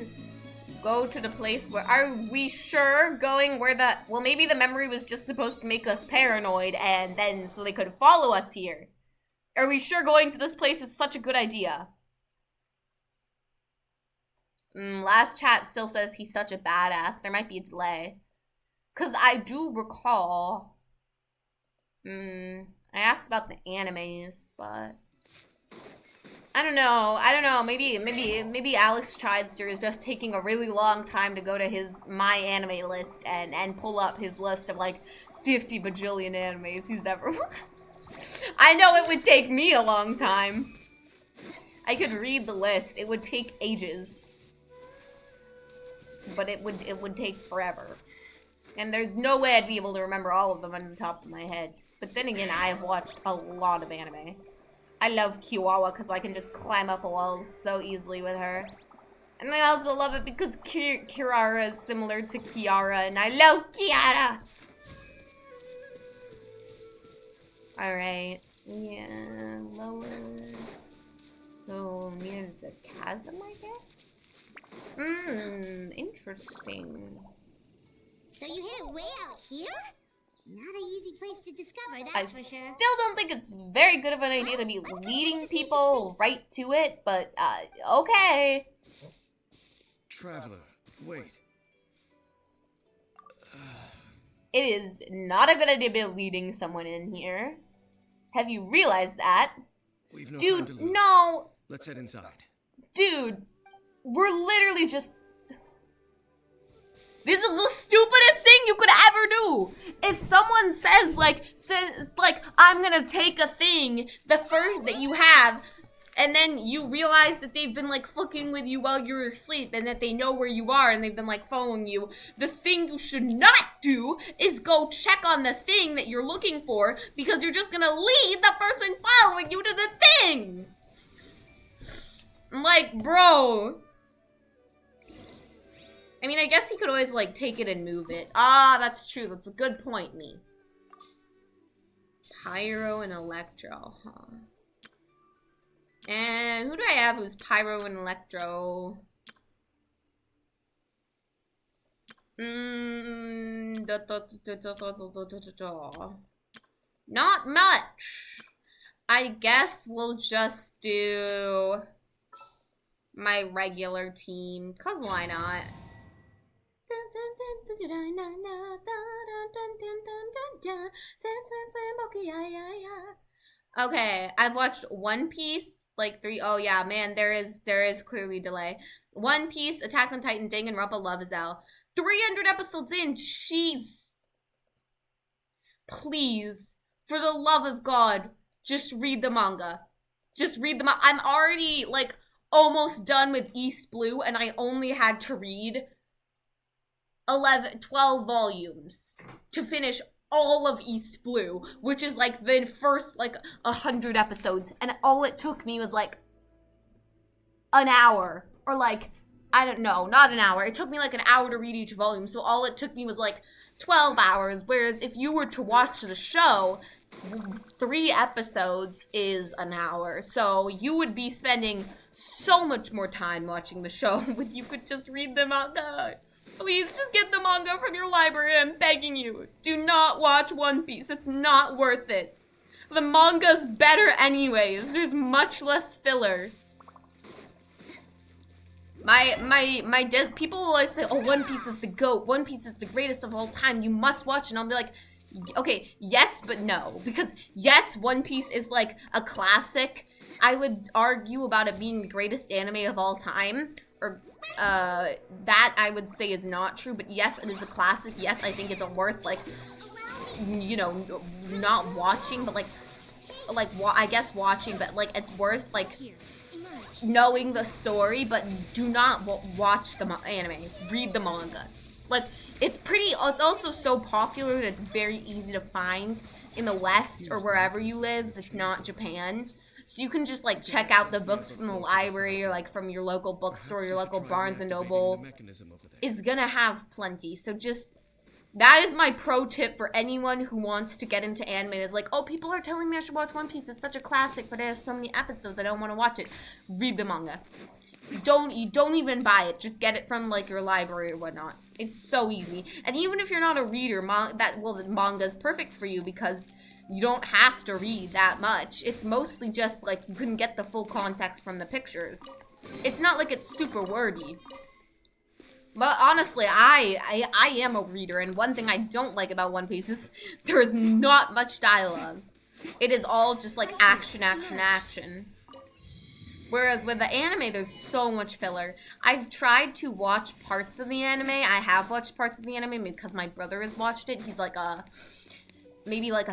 Go to the place where, are we sure going where the, well maybe the memory was just supposed to make us paranoid and then so they could follow us here. Are we sure going to this place is such a good idea? Last chat still says he's such a badass. There might be a delay. Cause I do recall, I asked about the animes, but I don't know. Maybe Alex Chidester is just taking a really long time to go to his my anime list and pull up his list of like 50 bajillion animes he's never I know it would take me a long time. I could read the list. It would take ages. But it would take forever. And there's no way I'd be able to remember all of them on the top of my head. But then again, I have watched a lot of anime. I love Kiwawa because I can just climb up walls so easily with her. And I also love it because Kirara is similar to Kiara, and I love Kiara! Alright. Yeah, lower. So, near the chasm, I guess? Interesting. So you hid it way out here? Not an easy place to discover, I that's for sure. still don't think it's very good of an idea to be leading people right to it, but, okay. Traveler, wait. It is not a good idea to be leading someone in here. Have you realized that? We've no time Dude, to lose. no. Let's head inside. Dude, we're literally just... This is the stupidest thing you could ever do. If someone says, I'm gonna take a thing, the first that you have, and then you realize that they've been, like, fucking with you while you're asleep, and that they know where you are, and they've been, like, following you, the thing you should not do is go check on the thing that you're looking for, because you're just gonna lead the person following you to the thing. I'm like, bro. I mean, I guess he could always, like, take it and move it. Ah, that's true. That's a good point, me. Pyro and Electro, huh? And who do I have who's Pyro and Electro? Not much. I guess we'll just do my regular team, 'cause why not? Okay, I've watched One Piece, like 3. Oh yeah, man, there is clearly delay. One Piece, Attack on Titan, Danganronpa, Love is Out. 300 episodes in, jeez. Please, for the love of God, just read the manga. Just read the manga. I'm already, like, almost done with East Blue, and I only had to read 12 volumes to finish all of East Blue, which is like the first like 100 episodes, and all it took me was like an hour, or like, I don't know, not an hour. It took me like an hour to read each volume, so all it took me was like 12 hours, whereas if you were to watch the show, 3 episodes is an hour, so you would be spending so much more time watching the show when you could just read the manga. Please just get the manga from your library. I'm begging you. Do not watch One Piece. It's not worth it. The manga's better anyways. There's much less filler. People always say, oh, One Piece is the GOAT. One Piece is the greatest of all time. You must watch it. And I'll be like, okay, yes, but no. Because yes, One Piece is like a classic. I would argue about it being the greatest anime of all time. Or, that I would say is not true. But yes, it is a classic. Yes, I think it's worth, like, you know, not watching, but I guess watching, but like, it's worth, like, knowing the story, but do not watch the anime. Read the manga. Like, it's also so popular that it's very easy to find in the West or wherever you live that's not Japan. So you can just, like, check out the books from the library or, like, from your local bookstore, your local Barnes & Noble. Is gonna have plenty. So just, that is my pro tip for anyone who wants to get into anime. Is like, oh, people are telling me I should watch One Piece. It's such a classic, but it has so many episodes. I don't want to watch it. Read the manga. You don't even buy it. Just get it from, like, your library or whatnot. It's so easy. And even if you're not a reader, the manga is perfect for you because you don't have to read that much. It's mostly just, like, you can get the full context from the pictures. It's not like it's super wordy. But honestly, I am a reader, and one thing I don't like about One Piece is there is not much dialogue. It is all just, like, action, action, action. Whereas with the anime, there's so much filler. I've tried to watch parts of the anime. I have watched parts of the anime because my brother has watched it. He's like maybe like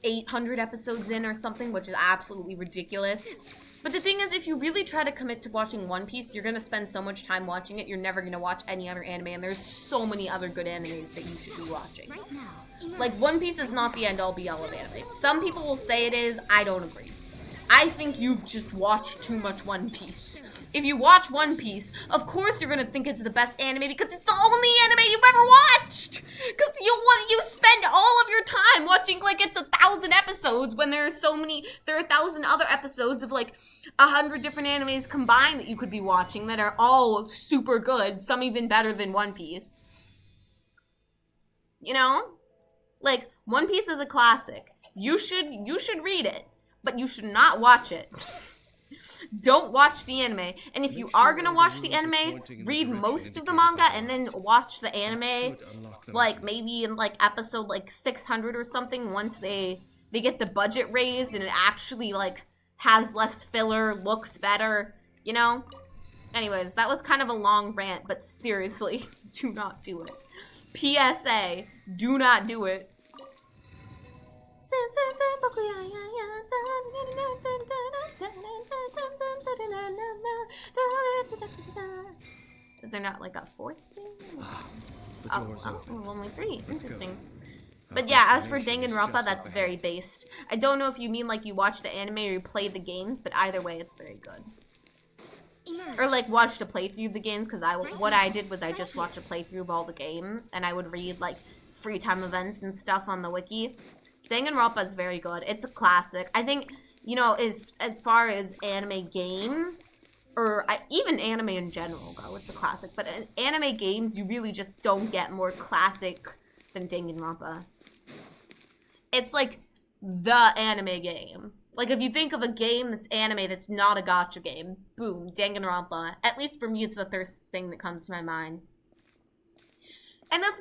800 episodes in or something, which is absolutely ridiculous. But the thing is, if you really try to commit to watching One Piece, you're gonna spend so much time watching it, you're never gonna watch any other anime, and there's so many other good animes that you should be watching. Like, One Piece is not the end-all be-all of anime. Some people will say it is, I don't agree. I think you've just watched too much One Piece. If you watch One Piece, of course you're gonna think it's the best anime because it's the only anime you've ever watched! Because you spend all of your time watching, like, it's 1,000 episodes when there are 1,000 other episodes of, like, 100 different animes combined that you could be watching that are all super good, some even better than One Piece. You know? Like, One Piece is a classic. You should read it, but you should not watch it. Don't watch the anime. And if you are gonna watch the anime, read most of the manga and then watch the anime, like, maybe in, like, episode, like, 600 or something, once they get the budget raised and it actually, like, has less filler, looks better, you know? Anyways, that was kind of a long rant, but seriously, do not do it. PSA, do not do it. Is there not, like, a fourth thing? Only 3. Interesting. But yeah, as for Danganronpa, that's very based. I don't know if you mean, like, you watch the anime or you play the games, but either way, it's very good. Or, like, watched a playthrough of the games, because what I did was I just watched a playthrough of all the games, and I would read, like, free time events and stuff on the wiki. Danganronpa is very good. It's a classic. I think, you know, as far as anime games, or even anime in general go, it's a classic. But in anime games, you really just don't get more classic than Danganronpa. It's like the anime game. Like, if you think of a game that's anime that's not a gacha game, boom, Danganronpa. At least for me, it's the first thing that comes to my mind. And that's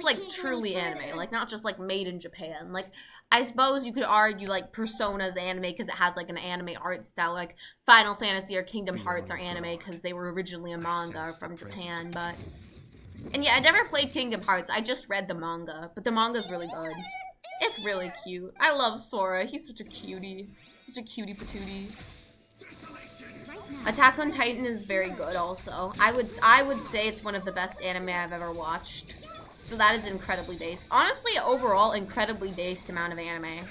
like truly anime, like, not just, like, made in Japan. Like, I suppose you could argue, like, Persona's anime because it has, like, an anime art style, like Final Fantasy or Kingdom Hearts are anime because they were originally a manga from Japan, but... And yeah, I never played Kingdom Hearts, I just read the manga, but the manga's really good. It's really cute. I love Sora, he's such a cutie. Such a cutie patootie. Attack on Titan is very good also. I would say it's one of the best anime I've ever watched. So that is incredibly based. Honestly, overall, incredibly based amount of anime.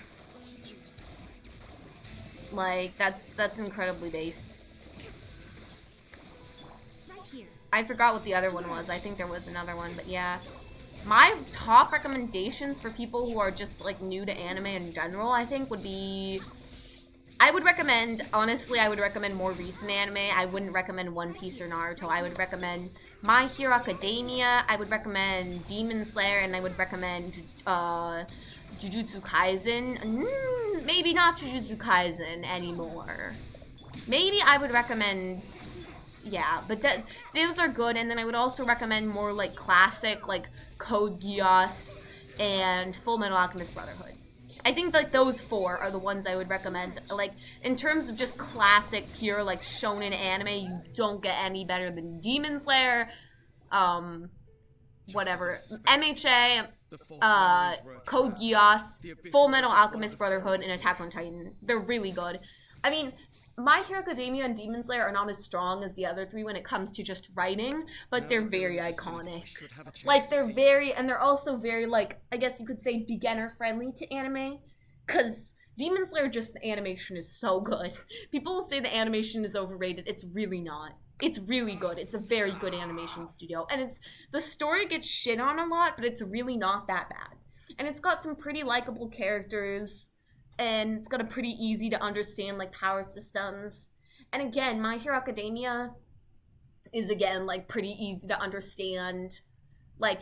Like, that's incredibly based. I forgot what the other one was. I think there was another one, but yeah. My top recommendations for people who are just, like, new to anime in general, I think, would be... honestly, I would recommend more recent anime. I wouldn't recommend One Piece or Naruto. I would recommend My Hero Academia, I would recommend Demon Slayer, and I would recommend Jujutsu Kaisen. Maybe not Jujutsu Kaisen anymore. Maybe I would recommend, yeah, but those are good. And then I would also recommend more like classic, like Code Geass and Full Metal Alchemist Brotherhood. I think like those 4 are the ones I would recommend. Like in terms of just classic, pure like shonen anime, you don't get any better than Demon Slayer, whatever, MHA, Code Geass, Full Metal Alchemist Brotherhood, and Attack on Titan. They're really good. I mean, My Hero Academia and Demon Slayer are not as strong as the other 3 when it comes to just writing, but they're very iconic. Like, they're very, and they're also very, like, I guess you could say beginner-friendly to anime, because Demon Slayer, just the animation is so good. People will say the animation is overrated. It's really not. It's really good. It's a very good animation studio, and the story gets shit on a lot, but it's really not that bad. And it's got some pretty likable characters, and it's got a pretty easy to understand, like, power systems. And again, My Hero Academia is, again, like, pretty easy to understand. Like,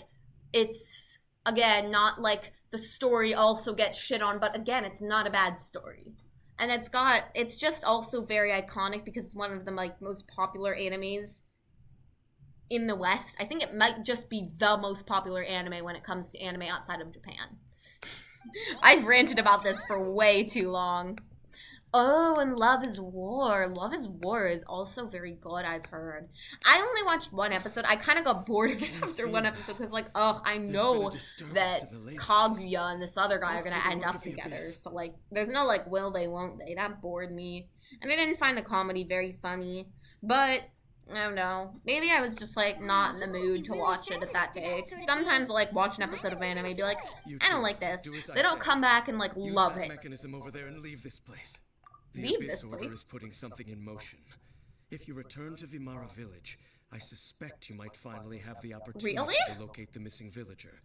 it's, again, not, like, the story also gets shit on, but again, it's not a bad story. And it's just also very iconic because it's one of the, like, most popular animes in the West. I think it might just be the most popular anime when it comes to anime outside of Japan. I've ranted about this for way too long. Oh, and Love is War. Love is War is also very good, I've heard. I only watched 1 episode. I kind of got bored of it after 1 episode because, like, ugh, I know that Kaguya and this other guy are going to end up together. So, like, there's no, like, will they, won't they. That bored me. And I didn't find the comedy very funny. But I don't know. Maybe I was just, like, not in the mood to watch it at that day. Sometimes I, like, watch an episode of anime and be like, I don't like this. They don't come back and, like, love it. Mechanism over there and leave this place. The Leave Abyss this Order place? is putting something in motion. If you return to Vimara Village, I suspect you might finally have the opportunity Really? to locate the missing villager.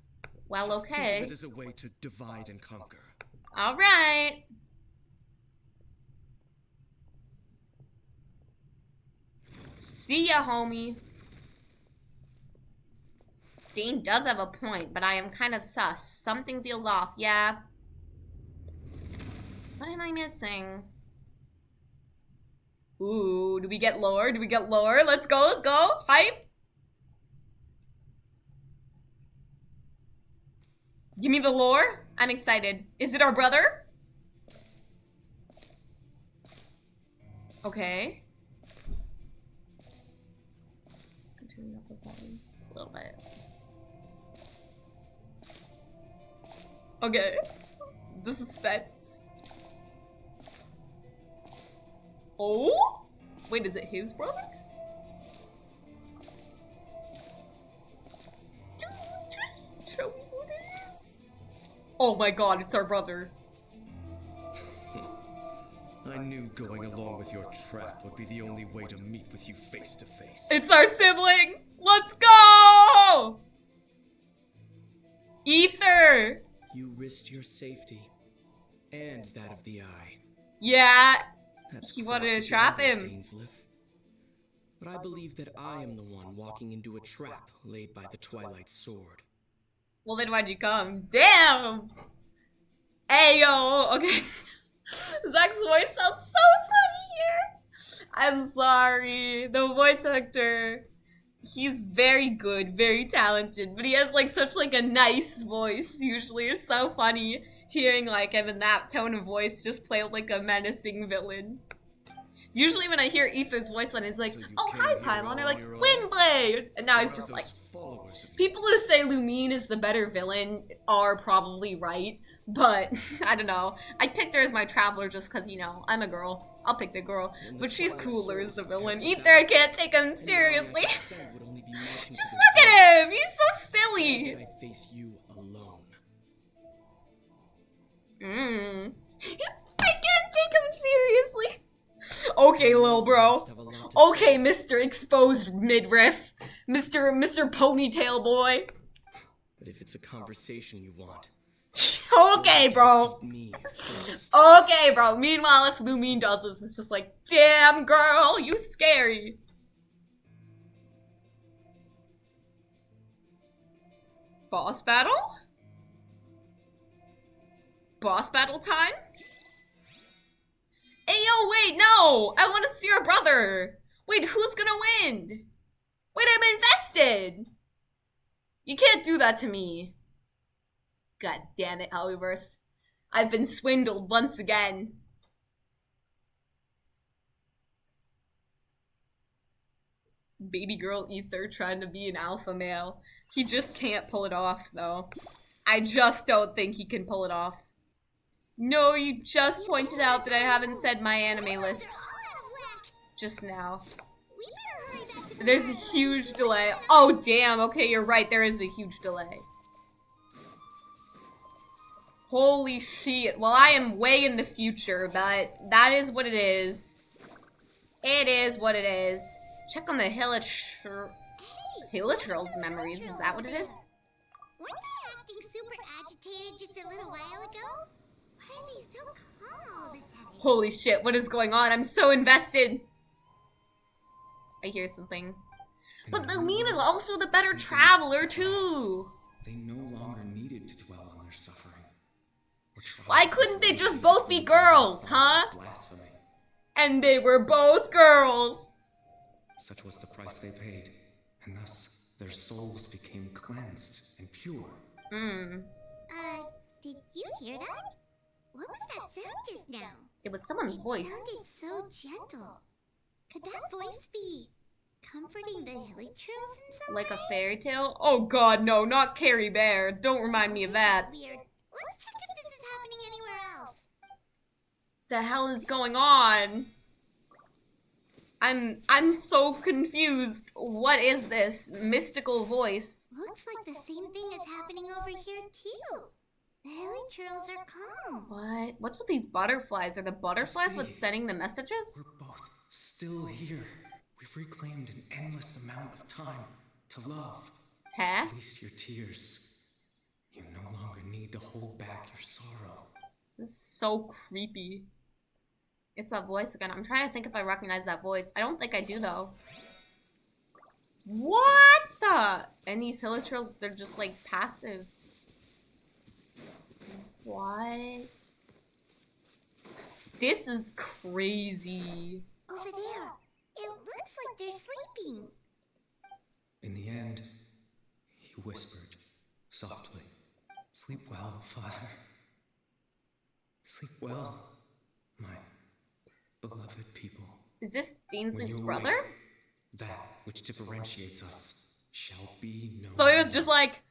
Well, Just okay. think of it as a way to divide and conquer. Alright. See ya, homie. Dean does have a point, but I am kind of sus. Something feels off, yeah. What am I missing? Ooh, do we get lore? Do we get lore? Let's go, let's go. Hype. Give me the lore. I'm excited. Is it our brother? Okay. Continue up with volume a little bit. Okay. The suspense. Oh? Wait, is it his brother? Dude, just show me what it is. Oh my god, it's our brother. I knew going along with your trap would be the only way to meet with you face to face. It's our sibling! Let's go! Ether! You risked your safety and that of the Eye. Yeah, That's he quite wanted the to trap gamble, him. Dainsleif. But I believe that I am the one walking into a trap laid by the Twilight Sword. Well, then why'd you come? Damn! Ayo! Okay. Zach's voice sounds so funny here! I'm sorry. The voice actor, he's very good, very talented, but he has like such like a nice voice usually. It's so funny hearing like him in that tone of voice just play like a menacing villain. Usually when I hear Ether's voice on, he's like, So you oh came hi here Paimon, all or on like, your own? Windblade! And now he's What just about like, those followers of people who say Lumine is the better villain are probably right, but I don't know. I picked her as my traveler just because, you know, I'm a girl. I'll pick the girl, but she's cooler as the villain. Ether, I can't take him seriously. Just look at him! He's so silly! I face you alone. I can't take him seriously. Okay, lil bro. Okay, Mr. Exposed Midriff. Mr. Ponytail boy. But if it's a conversation you want, Okay, bro. me first. Okay, bro. Meanwhile, if Lumine does this, it's just like, damn, girl, you scary. Boss battle? Boss battle time? Hey, yo, wait, no! I want to see our brother! Wait, who's gonna win? Wait, I'm invested! You can't do that to me. God damn it, Hollyverse. I've been swindled once again. Baby girl Ether trying to be an alpha male. He just can't pull it off, though. I just don't think he can pull it off. No, you just pointed out that I haven't said my anime list just now. There's a huge delay. Oh, damn. Okay, you're right. There is a huge delay. Holy shit. Well, I am way in the future, but that is what it is. It is what it is. Check on the Hilichurl's memories. Is that what it is? Weren't they acting super agitated just a little while ago? Why are they so calm all of a sudden? Holy shit, what is going on? I'm so invested. I hear something. But Lumina is also the better traveler, too. They no longer needed to dwell on their suffering. Why couldn't they just both be girls, huh? Blasphemy. And they were both girls. Such was the price they paid, and thus their souls became cleansed and pure. Did you hear that? What was that sound just now? It was someone's voice. It sounded so gentle. Could that voice be comforting the Hilichurls in some Like way? a fairy tale? Oh god, no, not Carrie Bear. Don't remind me of that. Weird. Let's check if this is happening anywhere else. The hell is going on? I'm so confused. What is this mystical voice? Looks like the same thing is happening over here too. The Hilichurls are calm. What? What's with these butterflies? Are the butterflies what's sending the messages? We're both still here. We've reclaimed an endless amount of time to love. Huh? Release your tears. You no longer need to hold back your sorrow. This is so creepy. It's that voice again. I'm trying to think if I recognize that voice. I don't think I do, though. What the? And these Hilichurls, they're just, like, passive. What? This is crazy. Over there. It looks like they're sleeping. In the end, he whispered softly, "Sleep well, Father. Sleep well, my beloved people. Is this When Deansley's you brother? awake, that which differentiates us shall be known." So he was just like,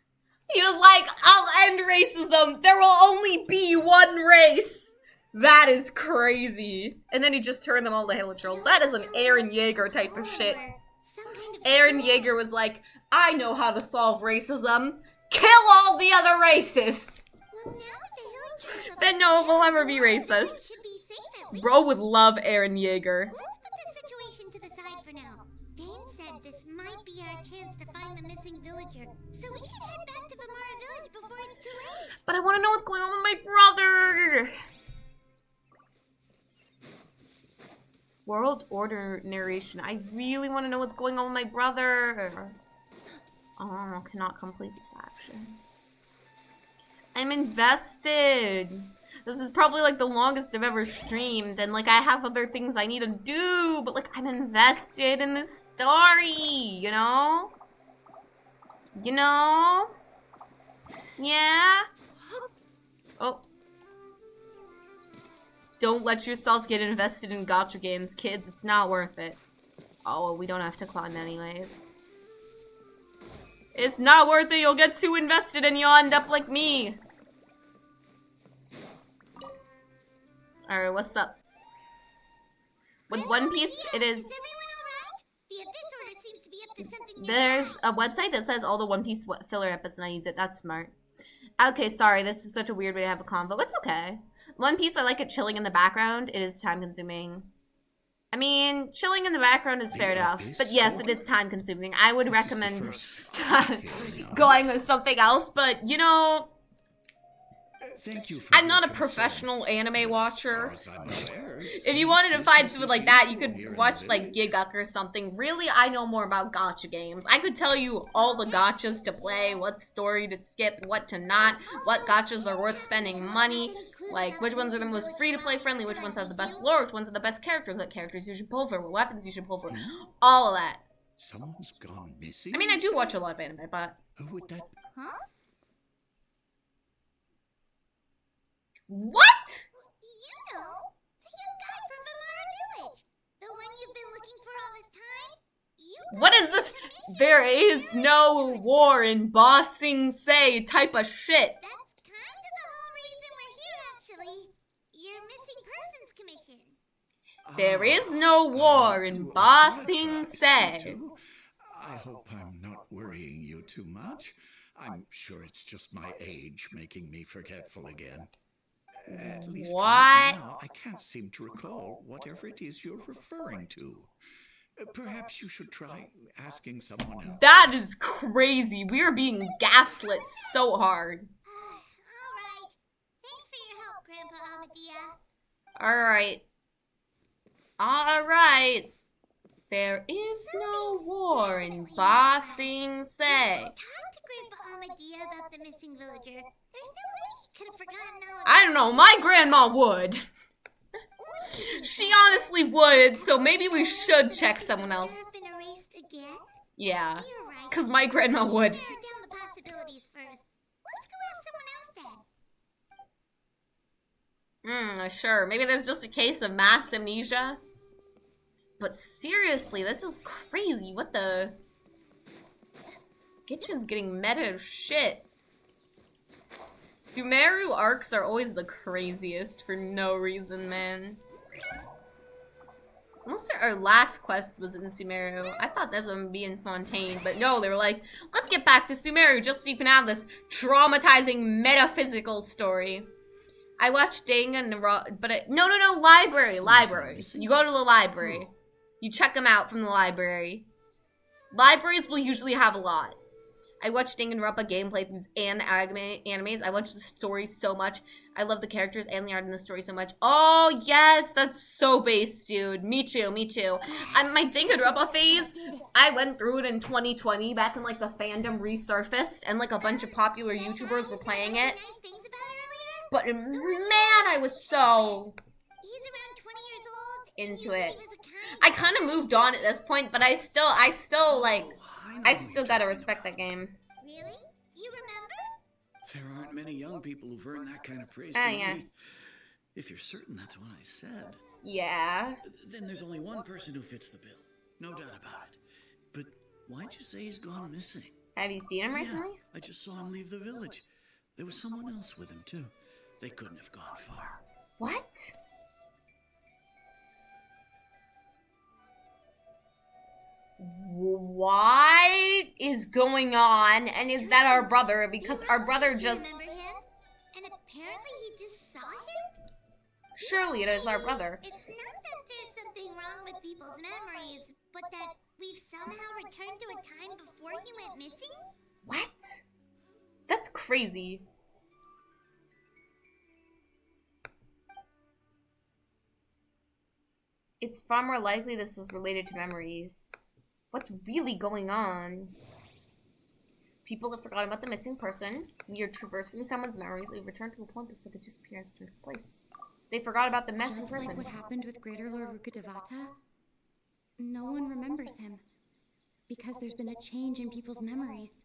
I'll end racism. There will only be one race. That is crazy. And then he just turned them all to Hilichurls. That is an Aaron Yeager type of shit. Some kind of Aaron Yeager was like, I know how to solve racism. Kill all the other racists. Well, now that the Hilichurls are Then no one will ever be Everyone racist. should be safe at least. Bro would love Aaron Yeager. Let's put the situation to the side for now. Dane said this might be our chance to find the missing villager, so we should head back to Vamara Village before it's too late. But I want to know what's going on with my brother. World Order narration. I really want to know what's going on with my brother. Oh, cannot complete this action. I'm invested. This is probably like the longest I've ever streamed, and like I have other things I need to do, but like I'm invested in this story, you know? You know? Yeah? Oh. Don't let yourself get invested in gacha games, kids. It's not worth it. Oh, well, we don't have to climb anyways. It's not worth it. You'll get too invested and you'll end up like me. Alright, what's up? With One Piece, it is... Is everyone alright? The Abyss Order seems to be up to something new. There's a website that says all the One Piece filler episodes and I use it. That's smart. Okay, sorry. This is such a weird way to have a convo. It's okay. One Piece, I like it chilling in the background. It is time consuming. I mean, chilling in the background is fair enough. But yes, it is time consuming. I would recommend going with something else. But, you know, Thank you for I'm not your a concern. professional anime watcher. As far as I'm aware, If you wanted to find something like that, you here could in watch the like village. Giguk or something. Really, I know more about gacha games. I could tell you all the gachas to play, what story to skip, what to not, what gachas are worth spending money, like which ones are the most free-to-play friendly, which ones have the best lore, which ones are the best characters, what characters you should pull for, what weapons you should pull for, all of that. Someone's gone missing. I mean, I do watch a lot of anime, but Who would that? Huh? what? You know, the young guy from Vamara Village. The one you've been looking for all this time. You What is this? There is no war in Ba Sing Se type of shit. That's kind of the whole reason we're here, actually. Your missing persons commission. There is no war in Do Ba apologize, Sing you Se. two. I hope I'm not worrying you too much. I'm sure it's just my age making me forgetful again. At least What? right now, I can't seem to recall whatever it is you're referring to. Perhaps you should try asking someone else. That is crazy. We are being gaslit so hard. Alright. Thanks for your help, Grandpa Amadia. Alright. Alright. There is no war in Ba Sing Se. Talk to Grandpa Amadia about the missing villager. There's no way he could have forgotten all about I don't know, my grandma would. She honestly would, so maybe we should check someone else. Been erased again? Yeah, You're right. because my grandma would. Narrow down the possibilities first. Let's go ask someone else then. Sure. Maybe there's just a case of mass amnesia. But seriously, this is crazy. What the? Genshin's getting meta as shit. Sumeru arcs are always the craziest for no reason, man. Almost our last quest was in Sumeru. I thought this one would be in Fontaine, but no, they were like, let's get back to Sumeru just so you can have this traumatizing metaphysical story. I watched Danganronpa, but no, library. You go to the library. You check them out from the library. Libraries will usually have a lot. I watched Danganronpa gameplay throughs and animes. I watched the story so much. I love the characters and the art in the story so much. Oh, yes, that's so base, dude. Me too. My Danganronpa phase, I went through it in 2020, back when, like, the fandom resurfaced, and, like, a bunch of popular YouTubers were playing it. Nice things about it earlier? But, man, I was so He's around 20 years old. into it. He was a kind. I kind of moved on at this point, but I still, like, I still gotta respect that game. Really? You remember? There aren't many young people who've earned that kind of praise Oh, from yeah. me. If you're certain that's what I said, Yeah. then there's only one person who fits the bill. No doubt about it. But why'd you say he's gone missing? Have you seen him recently? Yeah, I just saw him leave the village. There was someone else with him, too. They couldn't have gone far. What? What is going on? And is that our brother? Because our brother just... Remember him? And apparently he just saw him? Surely it is our brother. It's not that there's something wrong with people's memories, but that we've somehow returned to a time before he went missing? What? That's crazy. It's far more likely this is related to memories. What's really going on? People have forgotten about the missing person. We are traversing someone's memories. We return to a point before the disappearance took place. They forgot about the missing Just person. like what happened with Greater Lord Rukadevata, no one remembers him. Because there's been a change in people's memories.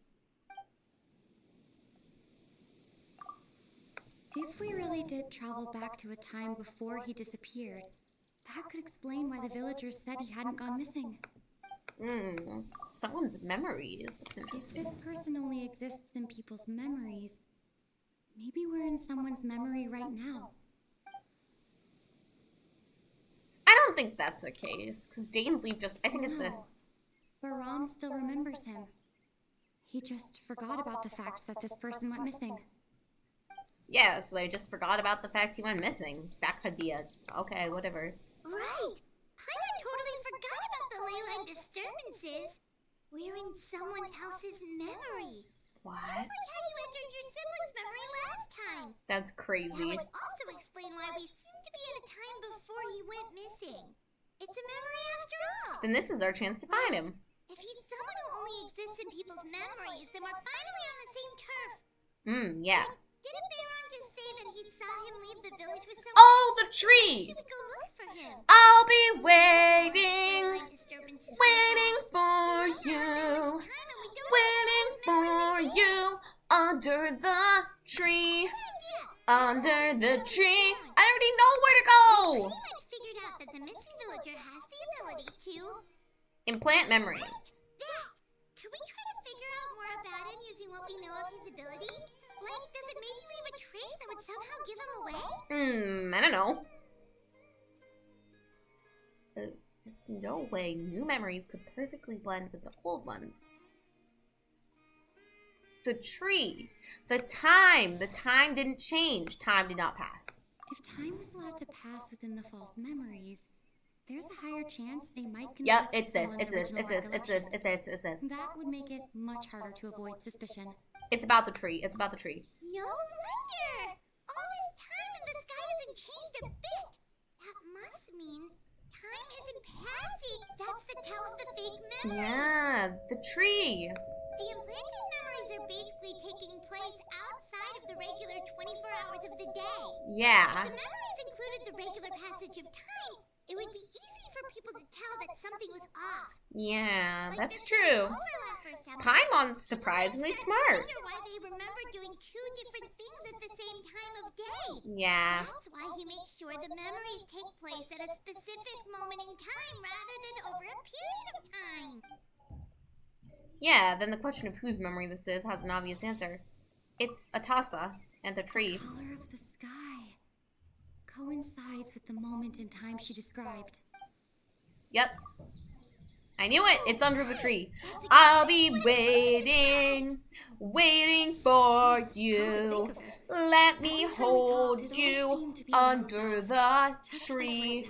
If we really did travel back to a time before he disappeared, that could explain why the villagers said he hadn't gone missing. Someone's memories. That's If interesting. this person only exists in people's memories, maybe we're in someone's memory right now. I don't think that's the case, because Dainsleif just... I think it's this. Baram still remembers him. He just forgot about the fact that this person went missing. Yeah, so they just forgot about the fact he went missing. That could be a... Okay, whatever. Right! Paimon totally forgot about the ley-line disturbances. We're in someone else's memory. What? Just like how you entered your sibling's memory last time. That's That crazy. would also explain why we seem to be at a time before he went missing. It's a memory after all. Then this is our chance to find him. If he's someone who only exists in people's memories, then we're finally on the same turf. Yeah. Didn't Bayron just say that he saw him leave the village with someone? Oh, the tree! We should go look for him. I'll be waiting, Twilight disturbances waiting go for past. We you, don't have that much time and we don't waiting know what for his memory you under the tree, under the tree. I already know where to go. Pretty much figured out that the missing villager has the ability to... Implant memories. That! Can we try to figure out more about him using what we know of his ability? Like, does it maybe leave a trace that would somehow give him away? I don't know. No way new memories could perfectly blend with the old ones. The tree. The time didn't change. Time did not pass. If time was allowed to pass within the false memories, there's a higher chance they might Yep, conflict it's with this, one's it's this, it's original this, it's this, it's this, it's this. That would make it much harder to avoid suspicion. It's about the tree. It's about the tree. No wonder! All this time and the sky hasn't changed a bit! That must mean time isn't passing! That's the tell of the fake memory! Yeah, the tree. The implanted memories are basically taking place outside of the regular 24 hours of the day. Yeah. If the memories included the regular passage of time, it would be easy for people to tell that something was off. Yeah, Like that's there's true. some overlap or something. Paimon's surprisingly I smart. wonder why they remember doing two different things at the same time of day. Yeah. That's why he makes sure the memories take place at a specific moment in time rather than over a period of time. Yeah, then the question of whose memory this is has an obvious answer. It's Atasa and the tree. The color of the sky coincides with the moment in time she described. Yep. I knew it! It's under the tree. I'll be waiting, waiting for you. Let me hold you under the tree.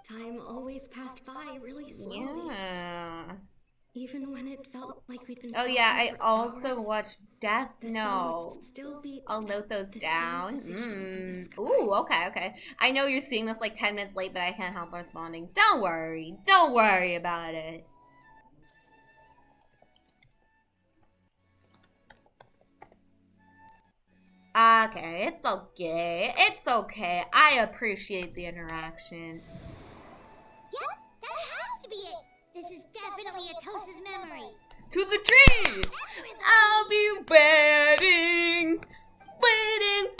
Time always passed by really slowly. Yeah. Even when it felt like we'd been Oh yeah, I talking for also hours, watched Death the sun Note. would still be I'll note those the same down. position in the sky. Ooh, okay. I know you're seeing this like 10 minutes late, but I can't help responding. Don't worry about it. Okay, it's okay. I appreciate the interaction. Yep, that has to be it. This is definitely Atosa's memory. To the tree! That's where the I'll be waiting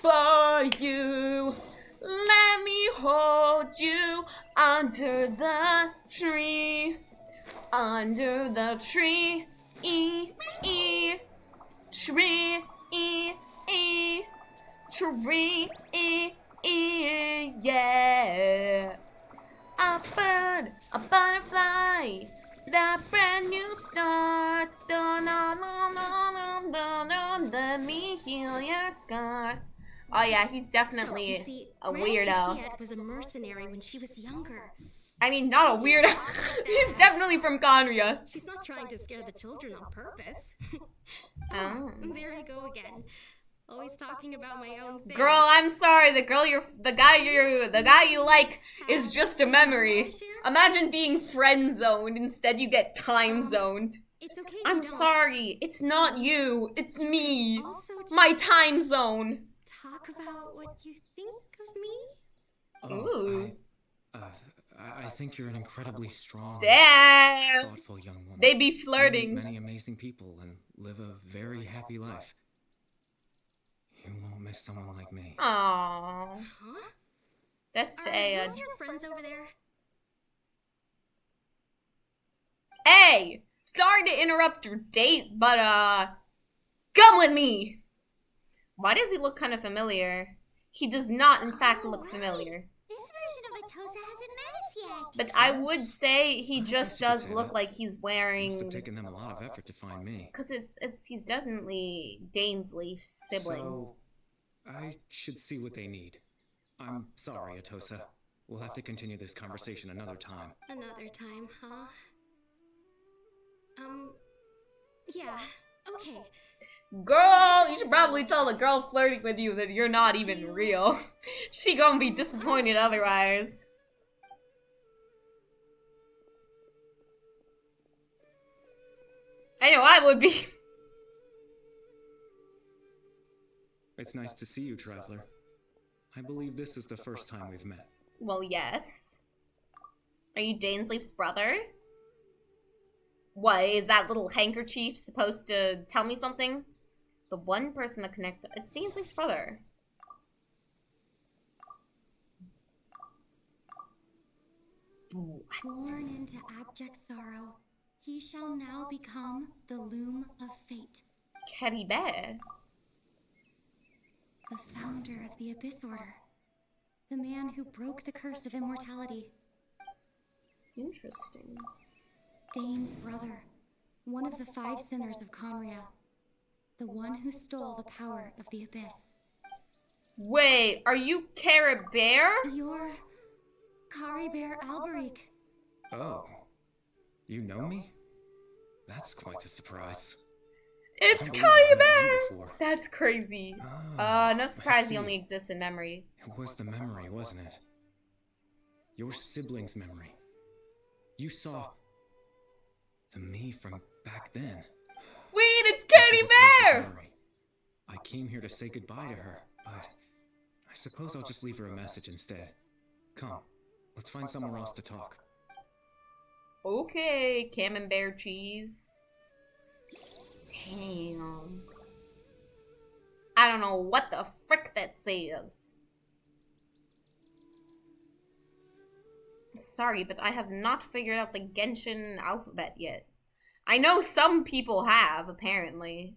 for you. Let me hold you under the tree. Under the tree. Tree. Tree. Yeah. A bird, a butterfly, that brand new start. Let me heal your scars. Oh yeah, he's definitely You see, a Grandma weirdo. Kiet was a mercenary when she was younger. I mean, not a weirdo. He's definitely from Conria. She's not trying to scare the children on purpose. Oh. There you go again. Always talking about my own thing. Girl, I'm sorry. The guy you like is just a memory. Imagine being friend zoned. Instead, you get time zoned. It's okay. if I'm you don't. sorry. It's not you. It's me. Also, just My time zone. talk about what you think of me. Ooh. I think you're an incredibly strong, Damn. thoughtful young woman. They be You meet flirting. many amazing people and live a very happy life. You won't miss someone like me. Aww. Huh? That's Are sad. those your friends over there? Hey! Sorry to interrupt your date, but come with me! Why does he look kind of familiar? He does not, in fact, look familiar. This version of Atosa hasn't met us yet. But I would say he just guess you could does say look that. like he's It wearing... must have taken them a lot of effort to find me. Because he's definitely Dainsleif's sibling. So, I should see what they need. I'm sorry, Atosa. We'll have to continue this conversation another time. Another time, huh? Yeah. Okay. Girl, you should probably tell the girl flirting with you that you're not even real. She gonna be disappointed otherwise. I know I would be. It's nice to see you, Traveler. I believe this is the first time we've met. Well, yes. Are you Dainsleif's brother? What, is that little handkerchief supposed to tell me something? The one person that connected. It's Dainsleif's brother. What? Born into abject sorrow, he shall now become the loom of fate. Caribert. The founder of the Abyss Order. The man who broke the curse of immortality. Interesting. Dane's brother. One of the 5 sinners of Conria. The one who stole the power of the Abyss. Wait, are you Caribert? You're Caribert Alberic. Oh. You know me? That's quite the surprise. It's I can't believe I haven't met you Caribert! before. That's crazy. Ah, No I surprise he see. only exists in memory. It was the memory, wasn't it? Your sibling's memory. You saw the me from back then. Wait, it's This is a precious Caribert! memory. I came here to say goodbye to her, but I suppose I'll just leave her a message instead. Come, let's find somewhere else to talk. Okay, camembert cheese. Damn. I don't know what the frick that says. Sorry, but I have not figured out the Genshin alphabet yet. I know some people have, apparently.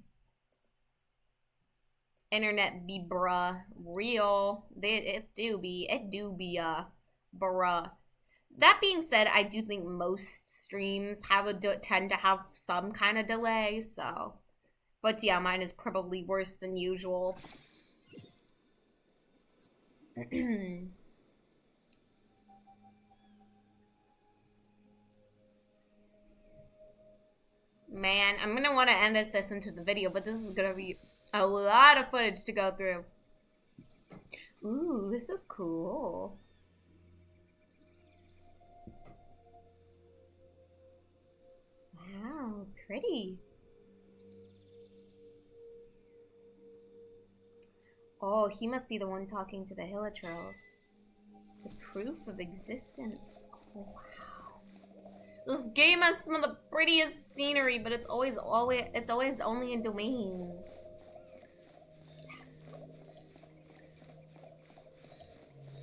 Internet be bruh. Real. It do be, bruh. That being said, I do think most streams have tend to have some kind of delay, so. But yeah, mine is probably worse than usual. Man, I'm gonna want to end this into the video, but this is gonna be a lot of footage to go through. Ooh, this is cool. Wow, pretty. Oh, he must be the one talking to the Hilichurls. The proof of existence. Oh, wow. This game has some of the prettiest scenery, but it's always only in domains. That's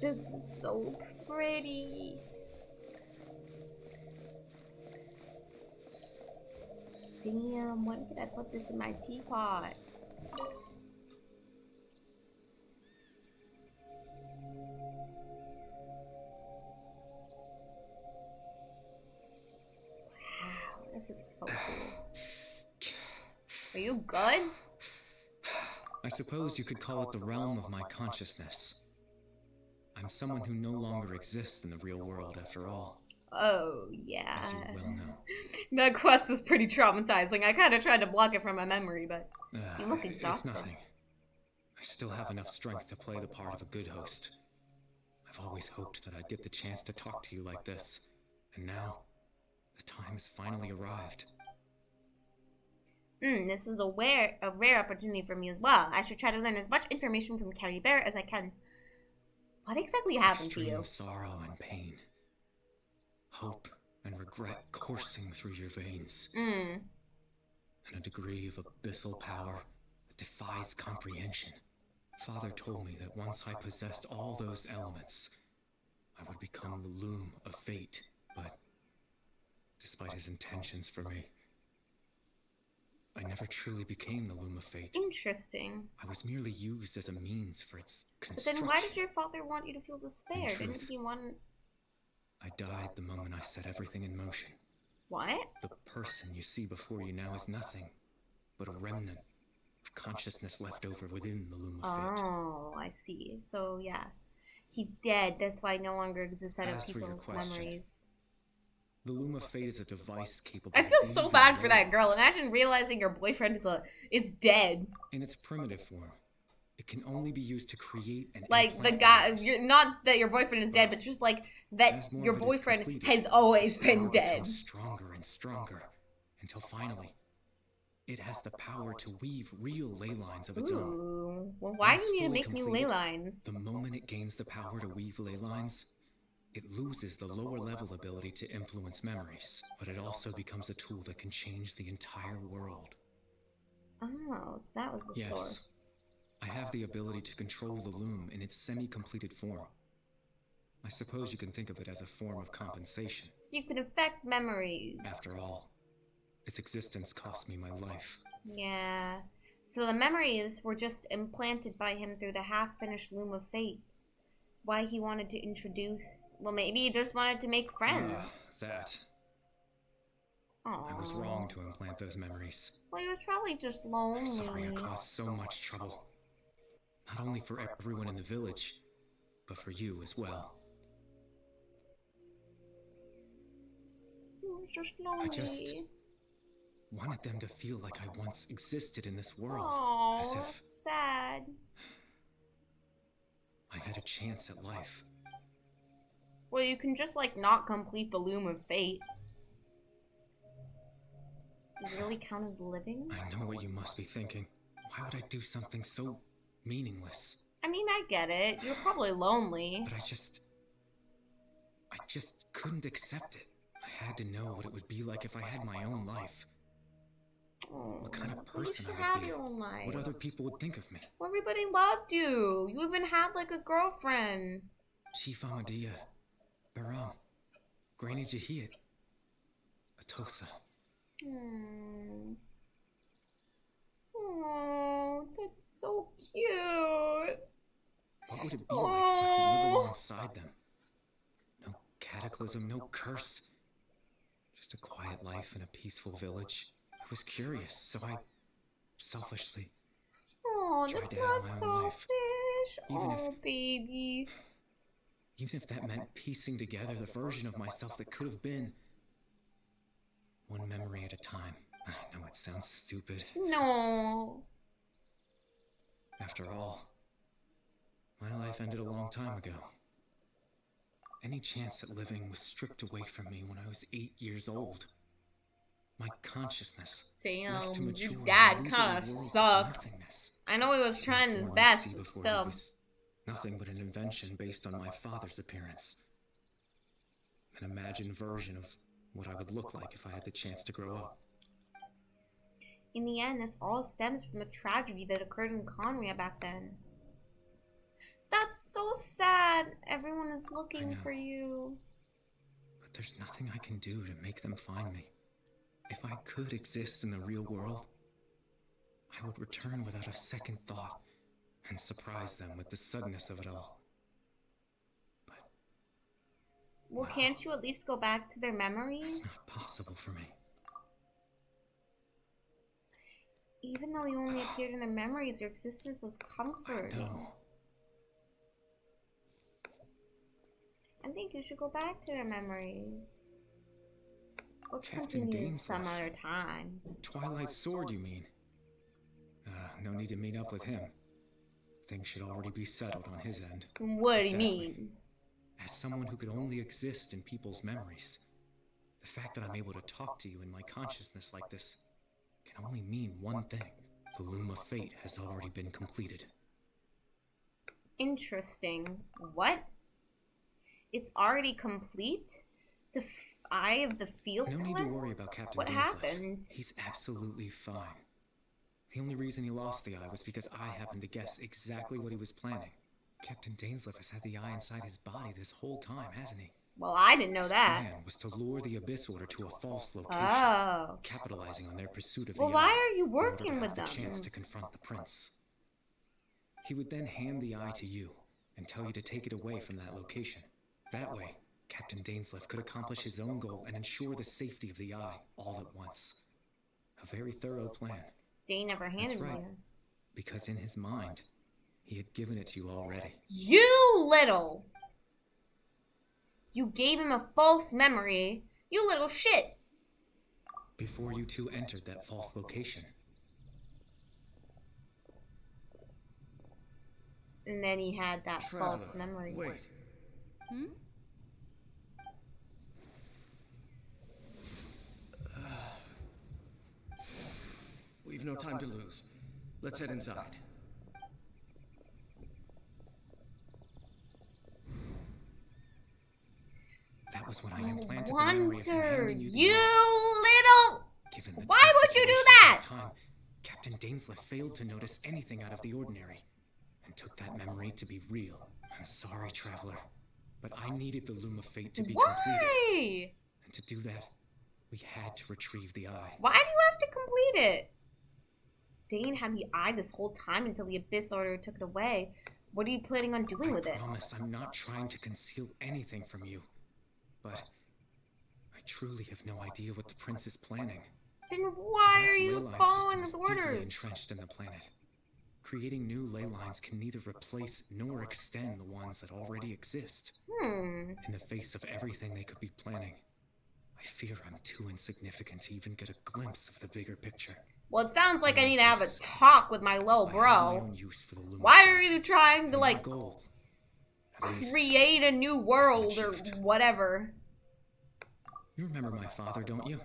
this is so pretty. Damn, when could I put this in my teapot? Wow, this is so cool. Are you good? I suppose you could call it the realm of my consciousness. I'm someone who no longer exists in the real world, after all. Oh, yeah. As you well know. That quest was pretty traumatizing. I kind of tried to block it from my memory, but you look It's exhausted. nothing. I still have enough strength to play the part of a good host. I've always hoped that I'd get the chance to talk to you like this. And now, the time has finally arrived. This is a rare opportunity for me as well. I should try to learn as much information from Caribert as I can. What exactly happened to you? Extreme sorrow and pain. Hope and regret coursing through your veins. And a degree of abyssal power that defies comprehension. Father told me that once I possessed all those elements, I would become the loom of fate, but despite his intentions for me, I never truly became the loom of fate. Interesting. I was merely used as a means for its But construction. then why did your father want you to feel despair? In Didn't truth. he want... I died the moment I set everything in motion. What? The person you see before you now is nothing but a remnant of consciousness left over within the loom of fate. Oh, I see. So, yeah. He's dead. That's why he no longer exists out of As for your people's question, memories. The Loom of Fate is a device capable I feel of so weaving bad for that ley girl. lines. Imagine realizing your boyfriend is dead. In its primitive form, it can only be used to create and Like the implant guy, memories. you're not that your boyfriend is dead, but just like that As more your of it is boyfriend depleted, has always its been power dead. becomes stronger and stronger, until finally, it has the power to weave real ley lines of its own. Ooh. Well, why do Once you need to fully make new ley completed, lines? The moment it gains the power to weave ley lines, it loses the lower level ability to influence memories, but it also becomes a tool that can change the entire world. Oh, so that was the Yes. source. I have the ability to control the loom in its semi-completed form. I suppose you can think of it as a form of compensation. So you can affect memories. After all, its existence cost me my life. Yeah. So the memories were just implanted by him through the half-finished Loom of Fate. Why he wanted to introduce... Well, maybe he just wanted to make friends. That. Aww. I was wrong to implant those memories. Well, he was probably just lonely. I'm sorry I caused so much trouble. Not only for everyone in the village, but for you as well. He was just lonely. I just wanted them to feel like I once existed in this world. Aww, As if that's sad. I had a chance at life. Well, you can just, like, not complete the Loom of Fate. Does it really count as living? I know what you must be thinking. Why would I do something so meaningless? I mean, I get it. You're probably lonely. But I just couldn't accept it. I had to know what it would be like if I had my own life. Oh, What kind of well, you person should I have would be. your own life. What other people would think of me. Well, everybody loved you. You even had, like, a girlfriend. Chief Amadia, Baram, Granny Jahiyat, Atosa. Oh, that's so cute. What would it be like if I could live alongside them? No cataclysm, no curse. Just a quiet life in a peaceful village. I was curious, so I selfishly Oh, tried that's to not have my own life. selfish. Even Oh, if- baby. Even if that meant piecing together the version of myself that could have been. One memory at a time. I know it sounds stupid. No. After all, my life ended a long time ago. Any chance at living was stripped away from me when I was 8 years old. My consciousness left to Damn, mature your in dad a illusory kind of world of sucked. nothingness. I know he was trying his Form best, see but before still. he was nothing but an invention based on my father's appearance. An imagined version of what I would look like if I had the chance to grow up. In the end, this all stems from the tragedy that occurred in Conria back then. That's so sad. Everyone is I looking know. for you. But there's nothing I can do to make them find me. If I could exist in the real world, I would return without a second thought and surprise them with the suddenness of it all. But Well, can't you at least go back to their it's memories? not possible for me. Even though you only appeared in their memories, your existence was comforting. No. I think you should go back to their memories. Let's Captain continue this some Dainsleif. other time. Twilight Sword, you mean? No need to meet up with him. Things should already be settled on his end. What do you Exactly. mean? As someone who could only exist in people's memories, the fact that I'm able to talk to you in my consciousness like this can only mean one thing. The Loom of Fate has already been completed. Interesting. What? It's already complete? The Eye of the Field No need Tiller? to worry about Captain What Dainsleif. happened? He's absolutely fine. The only reason he lost the eye was because I happened to guess exactly what he was planning. Captain Dainsleif has had the eye inside his body this whole time, hasn't he? Well, I didn't know His that. plan was to lure the Abyss Order to a false location, Oh. capitalizing on their pursuit of Well, the why eye are you in order working to with have the chance them? to confront the prince. He would then hand the eye to you and tell you to take it away from that location. That way, Captain Dainsleif could accomplish his own goal and ensure the safety of the eye all at once. A very thorough plan, They never handed right. me. because in his mind, he had given it to you already. You little! You gave him a false memory. You little shit. Before you two entered that false location. And then he had that false Traveler, memory. wait. We've no time to lose. Let's head inside. That was when I implanted the memory of him Wonder, handing you the you eye. little... Given the Why tense would you do situation that? at the time, Captain Dainsleif failed to notice anything out of the ordinary and took that memory to be real. I'm sorry, Traveler, but I needed the Loom of Fate to be completed. Why? And to do that, we had to retrieve the eye. Why do you have to complete it? Dane had the eye this whole time until the Abyss Order took it away. What are you planning on doing with it? I promise I'm not trying to conceal anything from you, but I truly have no idea what the Prince is planning. Then why are Tadak's you ley line following system his is deeply orders? entrenched in the planet. Creating new ley lines can neither replace nor extend the ones that already exist. In the face of everything they could be planning, I fear I'm too insignificant to even get a glimpse of the bigger picture. Well, it sounds like I need to have a talk with my little I have my bro. own use for the Loom of Why are Fate, you trying to, and like, my goal, at least, create a new world or achieved. whatever? You remember my father, don't you?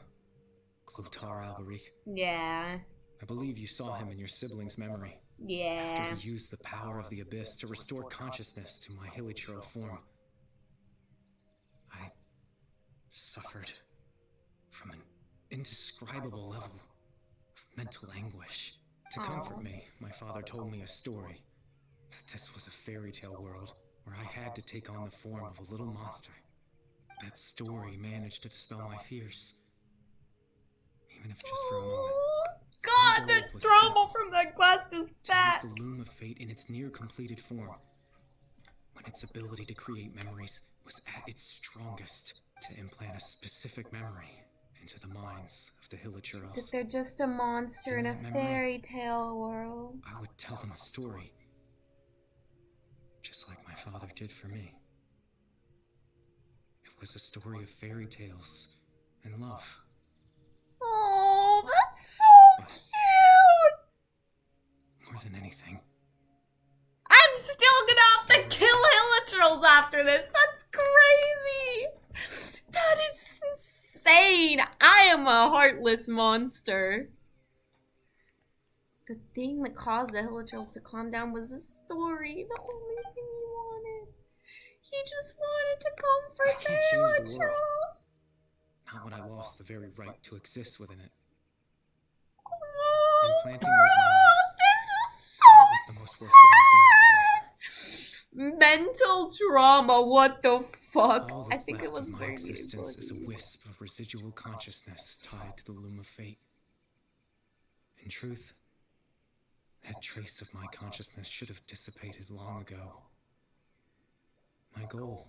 Clotar Alberic. Yeah. I believe you saw him in your sibling's memory. Yeah. After he used the power of the Abyss to restore consciousness to my Hilichurl form, I suffered from an indescribable level of mental anguish. To comfort me, my father told me a story. That this was a fairy tale world where I had to take on the form of a little monster. That story managed to dispel my fears. Even if just for a moment. God, My the goal was trauma simple. from that quest is To back. use the Loom of Fate in its near completed form, when its ability to create memories was at its strongest, to implant a specific memory into the minds of the That Hilichurls. they're just a monster in a In that memory, fairy tale world. I would tell them a story, just like my father did for me. It was a story of fairy tales and love. Oh, that's so cute. More than anything, I'm still gonna have to kill Hilichurls after this. That's crazy. That is insane. I am a heartless monster. The thing that caused the Hilichurls to calm down was the story. The only thing he wanted. He just wanted to comfort I can't change the world. Hilichurls. not when I lost the very right to exist within it. Oh, Implanting bro, those memories this is was the most so worthwhile thing I could offer. sad. Mental trauma, what the fuck? All I that's think it left was of my very existence is a good. wisp of residual consciousness tied to the Loom of Fate. In truth, that trace of my consciousness should have dissipated long ago. My goal